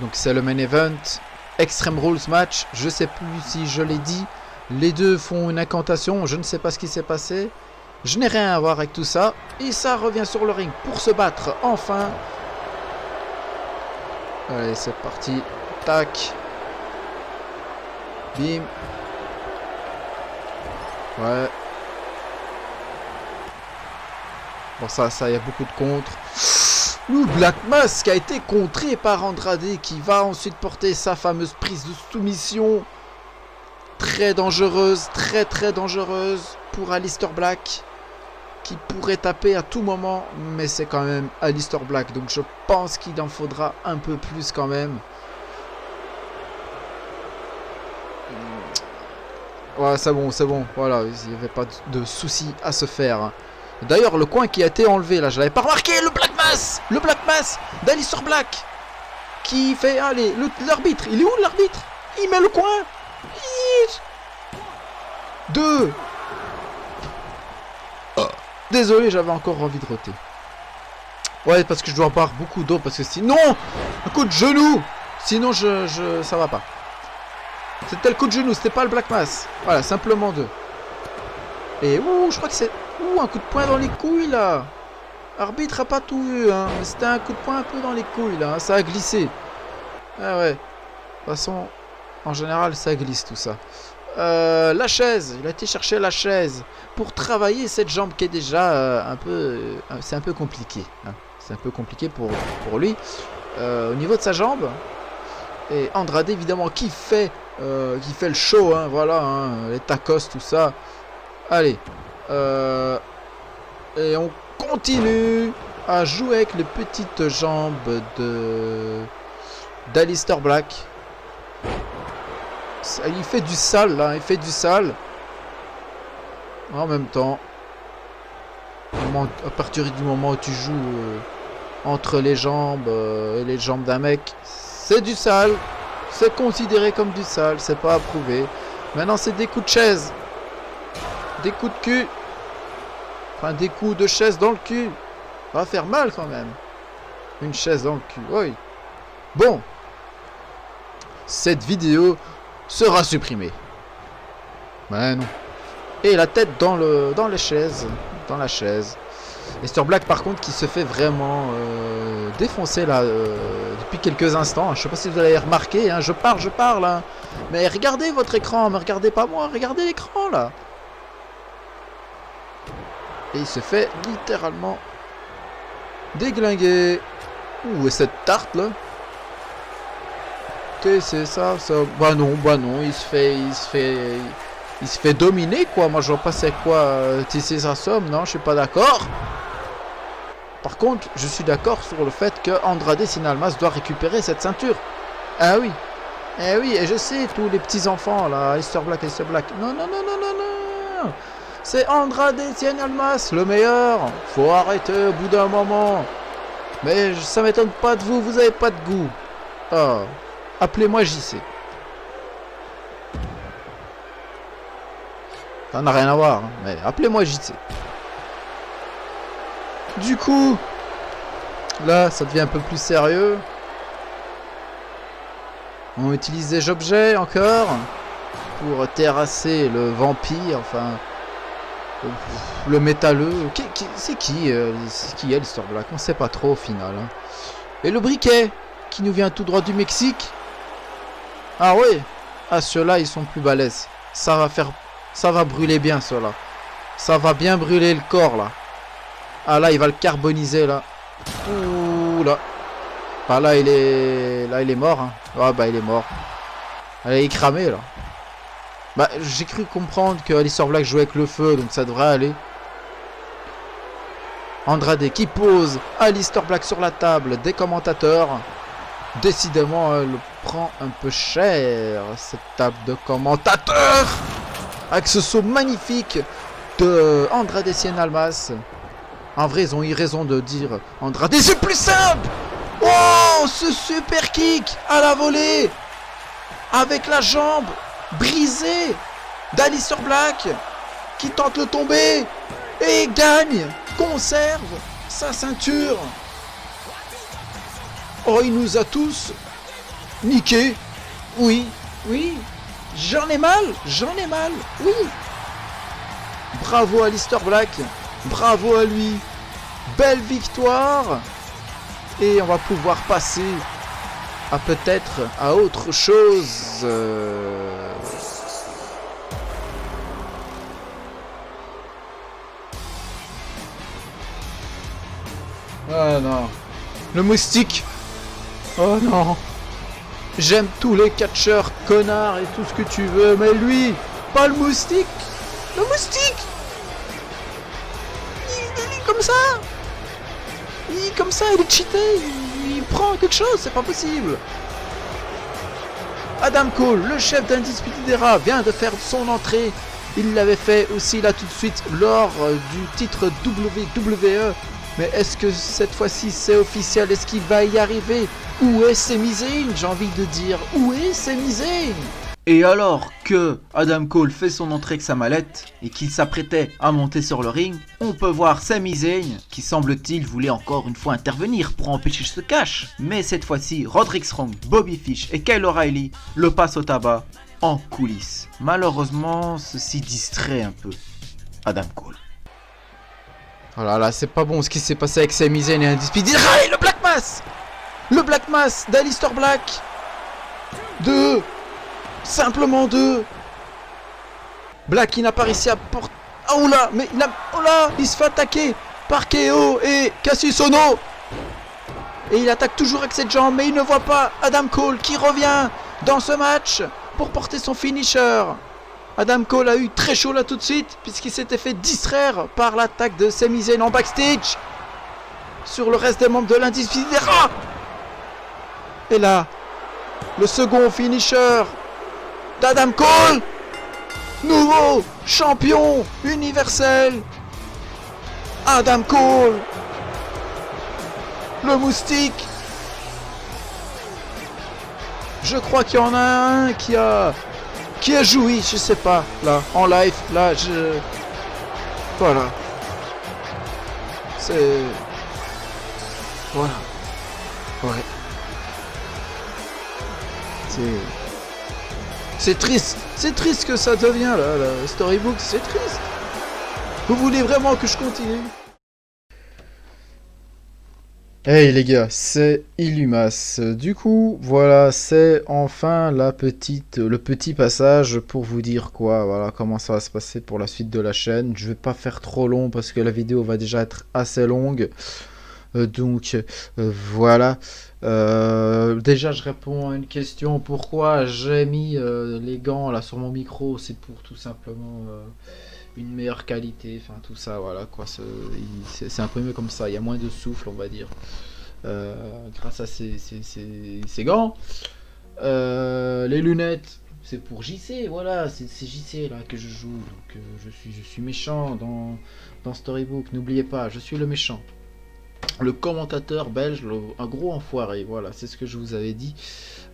Donc c'est le main event. Extreme Rules match. Je sais plus si je l'ai dit. Les deux font une incantation. Je ne sais pas ce qui s'est passé. Je n'ai rien à voir avec tout ça. Et ça revient sur le ring pour se battre enfin. Allez, c'est parti. Tac. Bim. Ouais. Bon, ça, il y a beaucoup de contre. Le Black Mass qui a été contré par Andrade qui va ensuite porter sa fameuse prise de soumission. Très dangereuse, très dangereuse pour Aleister Black. Qui pourrait taper à tout moment, mais c'est quand même Aleister Black, donc je pense qu'il en faudra un peu plus quand même. Ouais, c'est bon, voilà, il n'y avait pas de souci à se faire. D'ailleurs, le coin qui a été enlevé, là, je l'avais pas remarqué, le Black Mass d'Aleister Black, qui fait, allez, l'arbitre, il est où l'arbitre? Il met le coin. 2. Désolé, j'avais encore envie de roter. Ouais, parce que je dois boire beaucoup d'eau, parce que sinon, un coup de genou. Sinon, ça va pas. C'était le coup de genou, c'était pas le Black Mass. Voilà, simplement 2. Et ouh, je crois que c'est... Ouh, un coup de poing dans les couilles, là. Arbitre a pas tout vu, hein. Mais c'était un coup de poing un peu dans les couilles, là. Hein. Ça a glissé. Ah ouais. De toute façon, en général, ça glisse, tout ça. La chaise, il a été chercher la chaise pour travailler cette jambe qui est déjà un peu, c'est un peu compliqué. Hein. C'est un peu compliqué pour lui. Au niveau de sa jambe. Et Andrade évidemment qui fait le show, hein, voilà, hein, les tacos, tout ça. Allez, et on continue à jouer avec les petites jambes d'Aleister Black. Il fait du sale là, il fait du sale. En même temps, à partir du moment où tu joues entre les jambes et les jambes d'un mec, c'est du sale. C'est considéré comme du sale, c'est pas approuvé. Maintenant, c'est des coups de chaise, des coups de cul, enfin des coups de chaise dans le cul. Ça va faire mal quand même. Une chaise dans le cul, oui. Bon, cette vidéo sera supprimée. Ben non. Et la tête dans les chaises, dans la chaise. Aleister Black par contre qui se fait vraiment défoncer là depuis quelques instants. Je sais pas si vous avez remarqué, hein, je parle hein. Mais regardez votre écran, mais regardez pas moi, regardez l'écran là. Et il se fait littéralement déglinguer. Ouh, et cette tarte là. C'est ça. Bah non, il se fait dominer quoi. Moi je vois pas c'est quoi tisser sa somme, non, je suis pas d'accord. Par contre, je suis d'accord sur le fait que Andrade Cien Almas doit récupérer cette ceinture. Ah oui. Eh oui, et je sais, tous les petits enfants là, Aleister Black. Non. C'est Andrade Cien Almas, le meilleur. Faut arrêter au bout d'un moment. Mais ça m'étonne pas de vous, vous avez pas de goût. Oh. Appelez-moi JC. Ça n'a rien à voir, hein, mais appelez-moi JC. Du coup, là, ça devient un peu plus sérieux. On utilise des objets encore pour terrasser le vampire, enfin le métalleux. C'est qui Alistair Black? On sait pas trop au final. Hein. Et le briquet qui nous vient tout droit du Mexique. Ah oui. Ah, ceux-là ils sont plus balèzes. Ça va brûler bien ceux-là. Ça va bien brûler le corps là. Ah là il va le carboniser là. Ouh là. Bah là il est mort. Hein. Ah bah il est mort. Il est cramé là. Bah j'ai cru comprendre que Alistair Black jouait avec le feu, donc ça devrait aller. Andrade qui pose Alistair Black sur la table des commentateurs. Décidément elle prend un peu cher cette table de commentateurs. Avec ce saut magnifique de Andrade Cien Almas. En vrai ils ont eu raison de dire Andrade c'est plus simple. Oh ce super kick à la volée. Avec la jambe brisée d'Alistair Black qui tente le tomber et gagne, conserve sa ceinture. Oh, il nous a tous niqué. Oui, j'en ai mal, oui. Bravo Alistair Black, bravo à lui. Belle victoire. Et on va pouvoir passer à peut-être à autre chose. Ah non. Le moustique. Oh non. J'aime tous les catcheurs, connards et tout ce que tu veux, mais lui, pas le moustique. Le moustique. Il est comme ça. Il est comme ça, il est cheaté. Il prend quelque chose, c'est pas possible. Adam Cole, le chef d'Undisputed vient de faire son entrée. Il l'avait fait aussi là tout de suite lors du titre WWE. Mais est-ce que cette fois-ci c'est officiel? Est-ce qu'il va y arriver? Où est Sami Zayn? J'ai envie de dire, où est Sami Zayn? Et alors que Adam Cole fait son entrée avec sa mallette et qu'il s'apprêtait à monter sur le ring, on peut voir Sami Zayn qui semble-t-il voulait encore une fois intervenir pour empêcher ce cash. Mais cette fois-ci, Roderick Strong, Bobby Fish et Kyle O'Reilly le passent au tabac en coulisses. Malheureusement, ceci distrait un peu Adam Cole. Oh là là, c'est pas bon ce qui s'est passé avec Sami Zayn et Undisputed. Ah, le Black Mass! Le Black Mass d'Alistair Black. Simplement deux. Black qui n'a pas réussi à porter. Oh là, mais il se fait attaquer par KO et Cassius Ohno. Et il attaque toujours avec cette jambe, mais il ne voit pas Adam Cole qui revient dans ce match pour porter son finisher. Adam Cole a eu très chaud là tout de suite, puisqu'il s'était fait distraire par l'attaque de Sami Zayn en backstage sur le reste des membres de l'Undisputed Era. Et là, le second finisher d'Adam Cole, nouveau champion universel. Adam Cole, le moustique. Je crois qu'il y en a un qui a joui, je sais pas, là, en live, là, voilà. C'est... Voilà. Ouais. C'est triste que ça devient, là, la Storybook, c'est triste. Vous voulez vraiment que je continue? Hey les gars, c'est Illumas. Du coup, voilà, c'est enfin le petit passage pour vous dire quoi, voilà, comment ça va se passer pour la suite de la chaîne. Je vais pas faire trop long parce que la vidéo va déjà être assez longue. Voilà. Déjà, je réponds à une question. Pourquoi j'ai mis les gants là sur mon micro? C'est pour tout simplement une meilleure qualité, enfin tout ça, voilà quoi. C'est un peu mieux comme ça, il y a moins de souffle, on va dire, grâce à ces gants. Les lunettes, c'est pour JC, voilà, c'est JC là que je joue, donc je suis méchant dans Storybook, n'oubliez pas, je suis le méchant. Le commentateur belge, un gros enfoiré, voilà, c'est ce que je vous avais dit.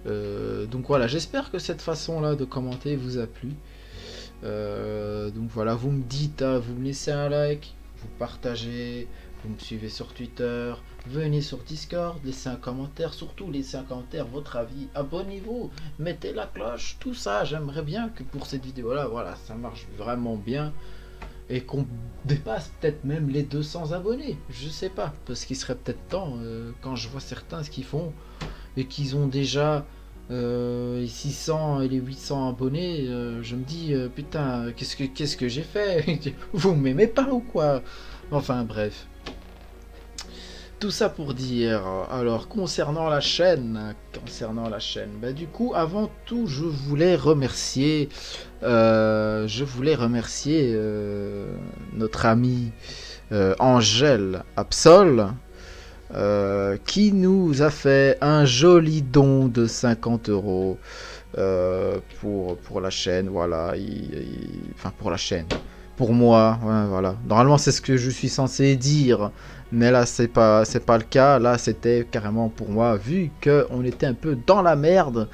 Donc voilà, j'espère que cette façon là de commenter vous a plu. Donc voilà, vous me dites, hein, vous me laissez un like, vous partagez, vous me suivez sur Twitter, venez sur Discord, laissez un commentaire, surtout laissez un commentaire, votre avis, abonnez-vous, mettez la cloche, tout ça, j'aimerais bien que pour cette vidéo là, voilà, ça marche vraiment bien et qu'on dépasse peut-être même les 200 abonnés, je sais pas, parce qu'il serait peut-être temps, quand je vois certains ce qu'ils font et qu'ils ont déjà les 600 et les 800 abonnés, je me dis putain, qu'est-ce que j'ai fait? Vous m'aimez pas ou quoi? Enfin bref. Tout ça pour dire, alors concernant la chaîne, bah, du coup avant tout je voulais remercier notre ami Angèle Absol, qui nous a fait un joli don de 50 € pour la chaîne, voilà, enfin pour la chaîne, pour moi, ouais, voilà. Normalement c'est ce que je suis censé dire, mais là c'est pas le cas, là c'était carrément pour moi, vu qu'on était un peu dans la merde,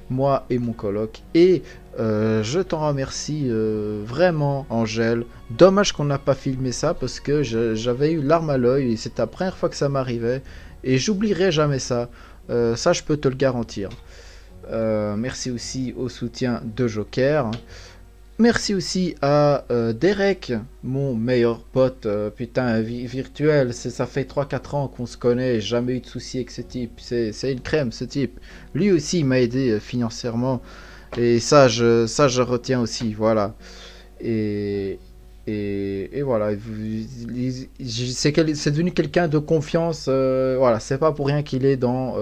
moi et mon coloc, et je t'en remercie vraiment Angèle. Dommage qu'on n'a pas filmé ça parce que j'avais eu larme à l'œil et c'est la première fois que ça m'arrivait et j'oublierai jamais ça, ça je peux te le garantir. Merci aussi au soutien de Joker. Merci aussi à Derek, mon meilleur pote, putain, virtuel. Ça fait 3-4 ans qu'on se connaît, jamais eu de soucis avec ce type. C'est une crème, ce type. Lui aussi, il m'a aidé financièrement. Et ça, je retiens aussi, voilà. Et voilà, c'est devenu quelqu'un de confiance, voilà, c'est pas pour rien qu'il est dans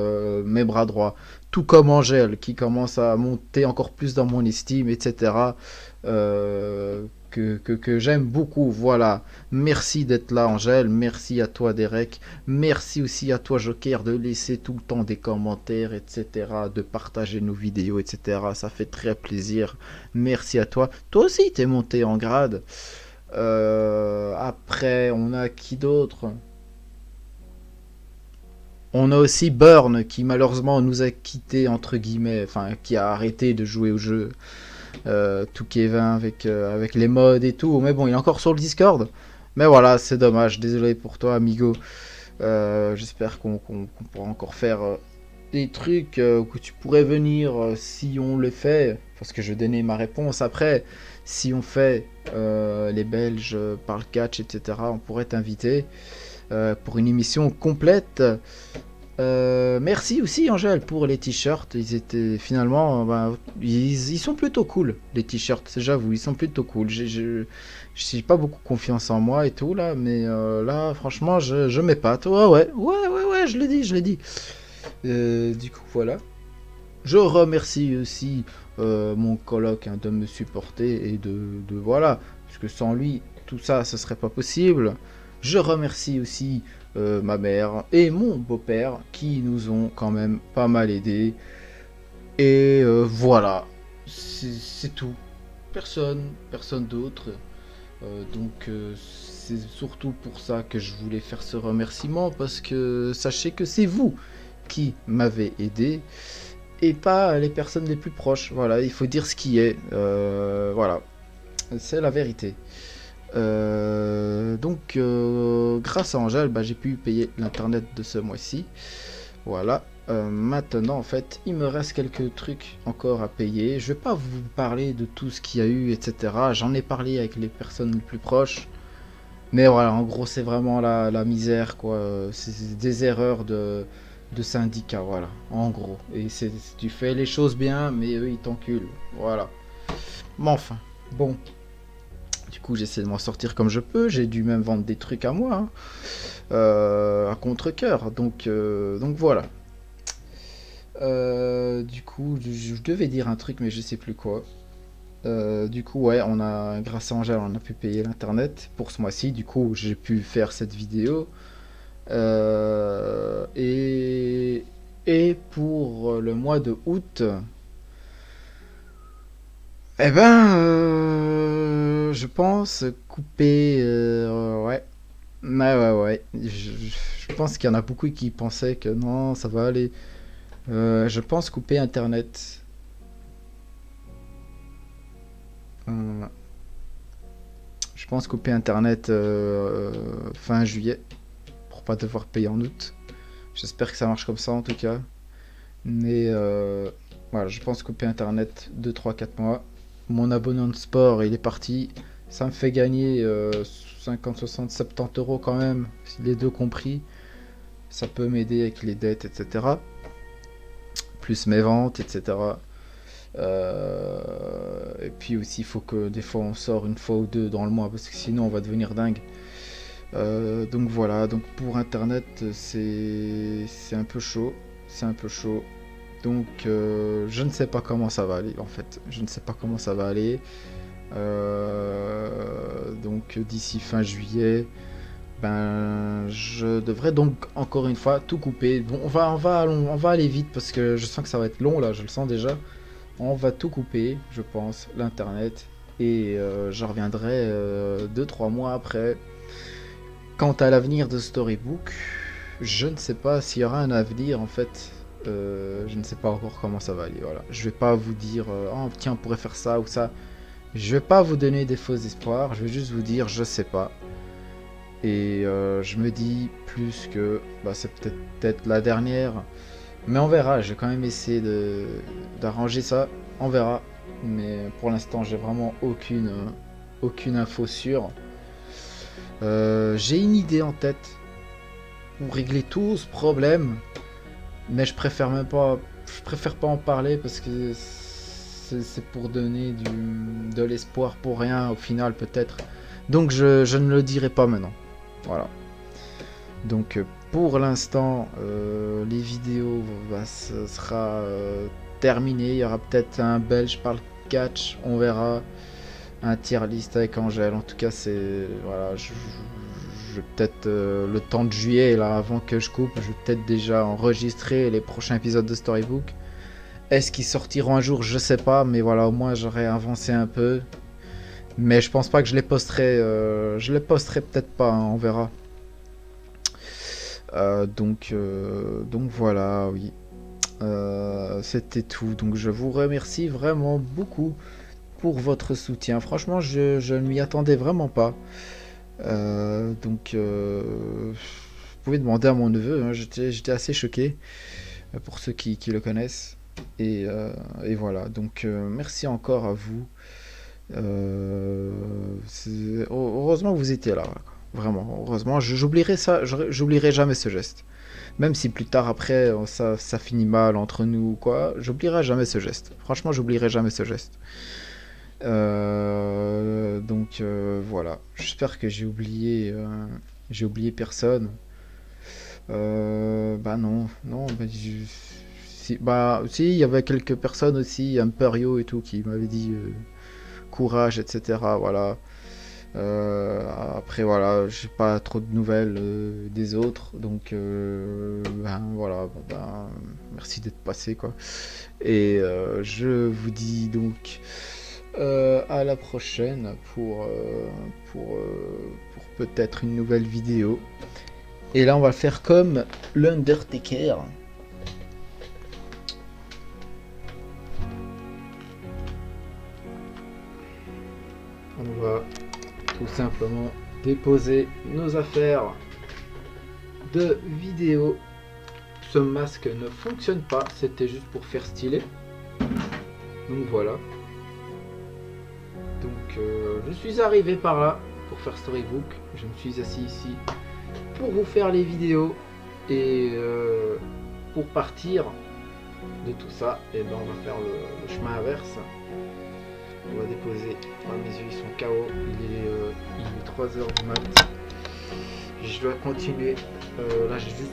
mes bras droits. Tout comme Angèle, qui commence à monter encore plus dans mon estime, etc. Que j'aime beaucoup, voilà. Merci d'être là Angèle, merci à toi Derek, merci aussi à toi Joker de laisser tout le temps des commentaires, etc. De partager nos vidéos, etc. Ça fait très plaisir, merci à toi. Toi aussi t'es monté en grade. Après on a qui d'autre? On a aussi Burn qui malheureusement nous a quitté entre guillemets, enfin qui a arrêté de jouer au jeu. Tout Kevin avec les mods et tout, mais bon il est encore sur le Discord, mais voilà c'est dommage, désolé pour toi amigo. J'espère qu'on pourra encore faire des trucs, que tu pourrais venir si on le fait, parce que je vais donner ma réponse après. Si on fait les Belges parlent catch, etc., on pourrait t'inviter pour une émission complète. Merci aussi Angèle pour les t-shirts, ils étaient finalement, ils sont plutôt cool les t-shirts, j'avoue, ils sont plutôt cool. J'ai pas beaucoup confiance en moi et tout là, mais là franchement je m'épate, ouais, je l'ai dit. Du coup voilà, je remercie aussi mon coloc de me supporter et de voilà, parce que sans lui tout ça ce serait pas possible. Je remercie aussi ma mère et mon beau-père qui nous ont quand même pas mal aidés. Et voilà, c'est tout. Personne d'autre. Donc c'est surtout pour ça que je voulais faire ce remerciement, parce que sachez que c'est vous qui m'avez aidé et pas les personnes les plus proches. Voilà, il faut dire ce qui est. Voilà, c'est la vérité. Donc grâce à Angèle, j'ai pu payer l'internet de ce mois-ci, voilà. Maintenant en fait il me reste quelques trucs encore à payer. Je vais pas vous parler de tout ce qu'il y a eu, etc. J'en ai parlé avec les personnes les plus proches, mais voilà, en gros c'est vraiment la misère quoi. C'est des erreurs de syndicats, voilà, en gros. Et tu fais les choses bien mais eux ils t'enculent, voilà. Mais enfin bon, du coup j'essaie de m'en sortir comme je peux, j'ai dû même vendre des trucs à moi, hein, à contre-cœur, donc voilà. Du coup je devais dire un truc mais je sais plus quoi. Du coup ouais, grâce à Angèle on a pu payer l'internet pour ce mois-ci, du coup j'ai pu faire cette vidéo. Et pour le mois de août, eh ben, je pense couper, ouais. Ouais. Je pense qu'il y en a beaucoup qui pensaient que non, ça va aller. Je pense couper Internet. Je pense couper internet fin juillet pour pas devoir payer en août. J'espère que ça marche comme ça en tout cas. Mais voilà, je pense couper internet 2, 3, 4 mois. Mon abonnement de sport il est parti. Ça me fait gagner 50, 60, 70 euros quand même, les deux compris. Ça peut m'aider avec les dettes, etc. Plus mes ventes, etc. Et puis aussi il faut que des fois on sort une fois ou deux dans le mois parce que sinon on va devenir dingue. Donc voilà, donc pour internet c'est un peu chaud, donc je ne sais pas comment ça va aller en fait, donc d'ici fin juillet ben je devrais donc encore une fois tout couper. Bon, on va aller vite parce que je sens que ça va être long là, je le sens déjà. On va tout couper, je pense, l'internet, et je reviendrai 2-3 mois après. Quant à l'avenir de Storybook, je ne sais pas s'il y aura un avenir en fait. Je ne sais pas encore comment ça va aller. Voilà, je vais pas vous dire oh tiens on pourrait faire ça ou ça. Je vais pas vous donner des faux espoirs. Je vais juste vous dire je sais pas. Et je me dis plus que bah, c'est peut-être la dernière. Mais on verra, je vais quand même essayer d'arranger ça, on verra. Mais pour l'instant, j'ai vraiment aucune info sûre. J'ai une idée en tête pour régler tout ce problème, mais je préfère pas en parler parce que c'est pour donner de l'espoir pour rien au final peut-être. Donc je ne le dirai pas maintenant. Voilà. Donc pour l'instant, les vidéos, bah, ce sera terminé. Il y aura peut-être un Belge par le catch, on verra. Un tier list avec Angèle. En tout cas, c'est voilà, je peut-être le temps de juillet là, avant que je coupe, je vais peut-être déjà enregistrer les prochains épisodes de Storybook. Est-ce qu'ils sortiront un jour? Je sais pas, mais voilà, au moins j'aurais avancé un peu. Mais je pense pas que je les posterai. Je les posterai peut-être pas, hein, on verra. Donc voilà, oui. C'était tout. Donc je vous remercie vraiment beaucoup pour votre soutien. Franchement, je ne m'y attendais vraiment pas. Donc vous pouvez demander à mon neveu, hein, j'étais assez choqué pour ceux qui le connaissent. Et voilà. Donc merci encore à vous. Heureusement que vous étiez là. Vraiment, heureusement, j'oublierai ça, j'oublierai jamais ce geste. Même si plus tard après ça finit mal entre nous ou quoi, j'oublierai jamais ce geste. Franchement, j'oublierai jamais ce geste. Donc voilà, j'espère que j'ai oublié personne. Bah non, si il y avait quelques personnes aussi, Imperio et tout, qui m'avaient dit courage, etc. Voilà. Après voilà, j'ai pas trop de nouvelles des autres, donc voilà, merci d'être passé quoi. Et je vous dis donc à la prochaine pour peut-être une nouvelle vidéo. Et là on va faire comme l'Undertaker. On va tout simplement déposer nos affaires de vidéo. Ce masque ne fonctionne pas, c'était juste pour faire stylé. Donc voilà. Donc je suis arrivé par là pour faire Storybook. Je me suis assis ici pour vous faire les vidéos. Et pour partir de tout ça, et ben on va faire le chemin inverse. On va déposer. Ah, mes yeux ils sont KO. Il est 3h du mat. Je dois continuer. Là j'ai juste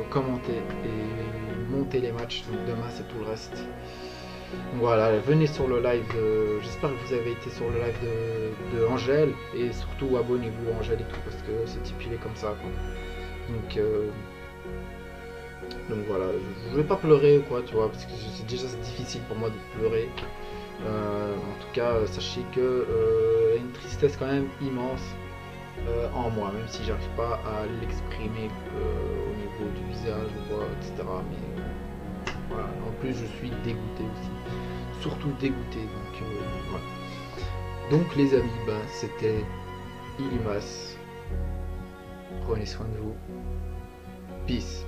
commenté et monté les matchs. Donc demain c'est tout le reste. Donc voilà, venez sur le live. J'espère que vous avez été sur le live de Angèle. Et surtout abonnez-vous à Angèle et tout parce que c'est type il est comme ça quoi. Donc voilà, je vais pas pleurer ou quoi tu vois, parce que c'est déjà difficile pour moi de pleurer. En tout cas, sachez que y a une tristesse quand même immense en moi, même si j'arrive pas à l'exprimer au niveau du visage, etc. Mais voilà, en plus je suis dégoûté aussi, surtout dégoûté. Donc voilà. Donc les amis, c'était Ilimas. Prenez soin de vous. Peace.